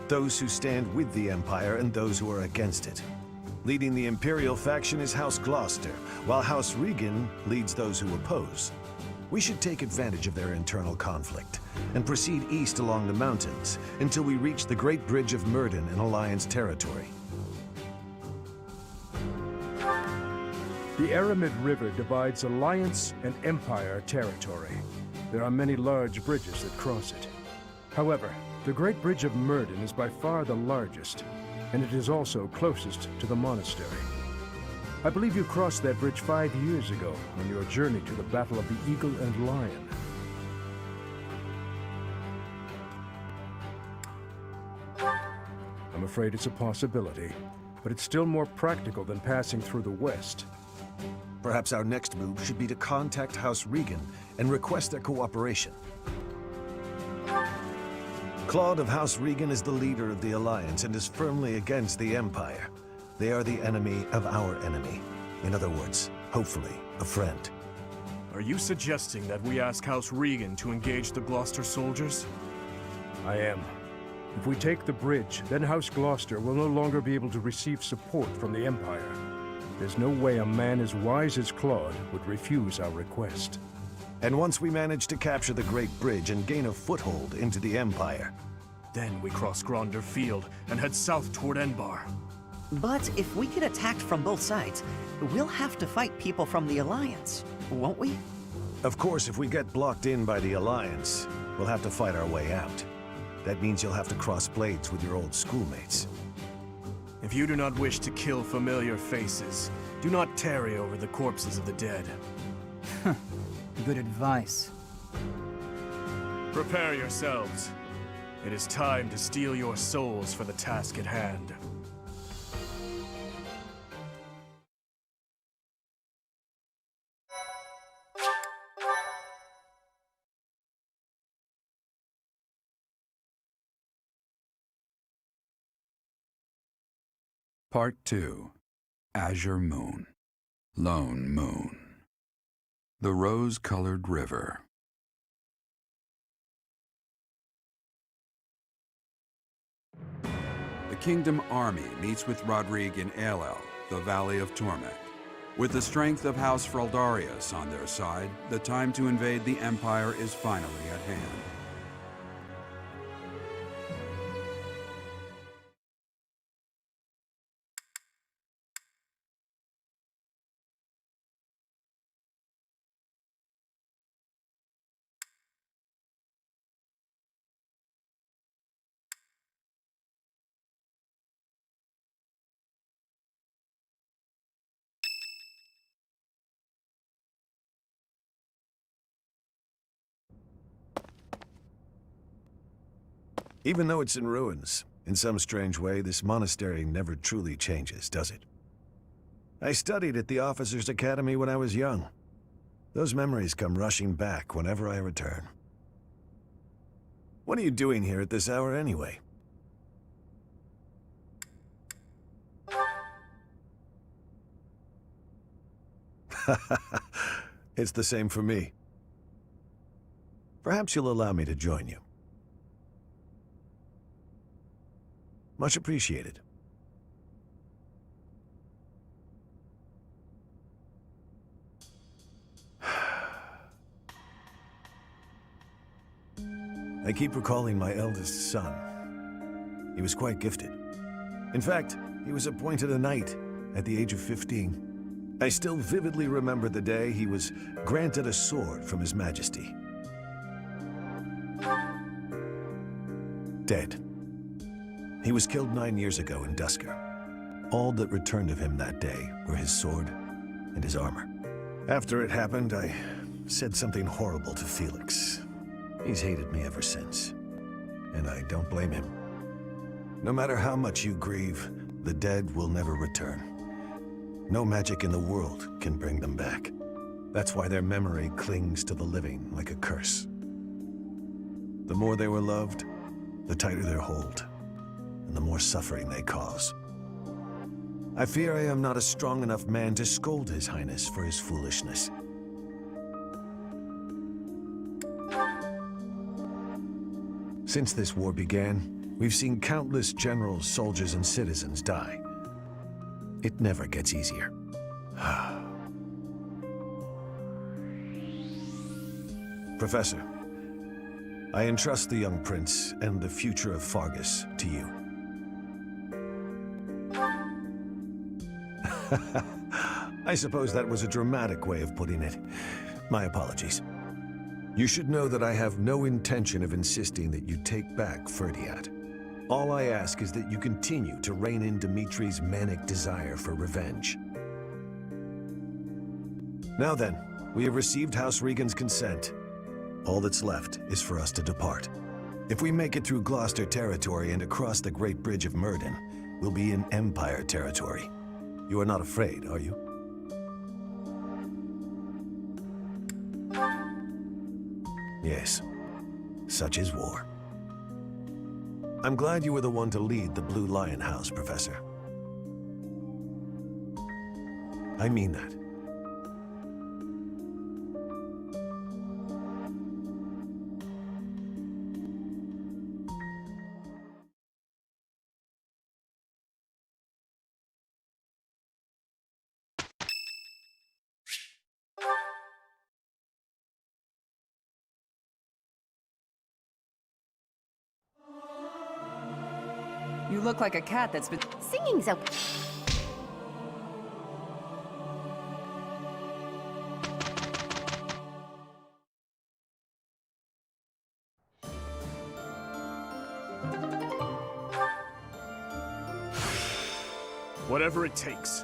Those who stand with the Empire and those who are against it. Leading the Imperial faction is House Gloucester, while House Regan leads those who oppose. We should take advantage of their internal conflict and proceed east along the mountains until we reach the Great Bridge of Myrden in Alliance territory. The Aramid River divides Alliance and Empire territory. There are many large bridges that cross it. However, the Great Bridge of Myrden is by far the largest, and it is also closest to the monastery. I believe you crossed that bridge 5 years ago on your journey to the Battle of the Eagle and Lion. I'm afraid it's a possibility, but it's still more practical than passing through the west. Perhaps our next move should be to contact House Regan and request their cooperation. Claude of House Regan is the leader of the Alliance and is firmly against the Empire. They are the enemy of our enemy. In other words, hopefully, a friend. Are you suggesting that we ask House Regan to engage the Gloucester soldiers? I am. If we take the bridge, then House Gloucester will no longer be able to receive support from the Empire. There's no way a man as wise as Claude would refuse our request. And once we manage to capture the Great Bridge and gain a foothold into the Empire, then we cross Gronder Field and head south toward Enbar. But if we get attacked from both sides, we'll have to fight people from the Alliance, won't we? Of course, if we get blocked in by the Alliance, we'll have to fight our way out. That means you'll have to cross blades with your old schoolmates. If you do not wish to kill familiar faces, do not tarry over the corpses of the dead. Good advice. Prepare yourselves. It is time to steal your souls for the task at hand. Part 2. Azure Moon. Lone Moon. The Rose-Colored River. The Kingdom Army meets with Rodrigue in Aelel, the Valley of Torment. With the strength of House Fraldarius on their side, the time to invade the Empire is finally at hand. Even though it's in ruins, in some strange way, this monastery never truly changes, does it? I studied at the Officers' Academy when I was young. Those memories come rushing back whenever I return. What are you doing here at this hour anyway? It's the same for me. Perhaps you'll allow me to join you. Much appreciated. I keep recalling my eldest son. He was quite gifted. In fact, he was appointed a knight at the age of 15. I still vividly remember the day he was granted a sword from His Majesty. dead. He was killed 9 years ago in Dusker. All that returned of him that day were his sword and his armor. After it happened, I said something horrible to Felix. He's hated me ever since, and I don't blame him. No matter how much you grieve, the dead will never return. No magic in the world can bring them back. That's why their memory clings to the living like a curse. The more they were loved, the tighter their hold, and the more suffering they cause. I fear I am not a strong enough man to scold His Highness for his foolishness. Since this war began, we've seen countless generals, soldiers, and citizens die. It never gets easier. Professor, I entrust the young prince and the future of Fargus to you. I suppose that was a dramatic way of putting it. My apologies. You should know that I have no intention of insisting that you take back Ferdiat. All I ask is that you continue to rein in Dimitri's manic desire for revenge. Now then, we have received House Regan's consent. All that's left is for us to depart. If we make it through Gloucester territory and across the Great Bridge of Myrddin, we'll be in Empire territory. You are not afraid, are you? Yes, such is war. I'm glad you were the one to lead the Blue Lion House, Professor. I mean that. You look like a cat that's been... Singing's a... Whatever it takes.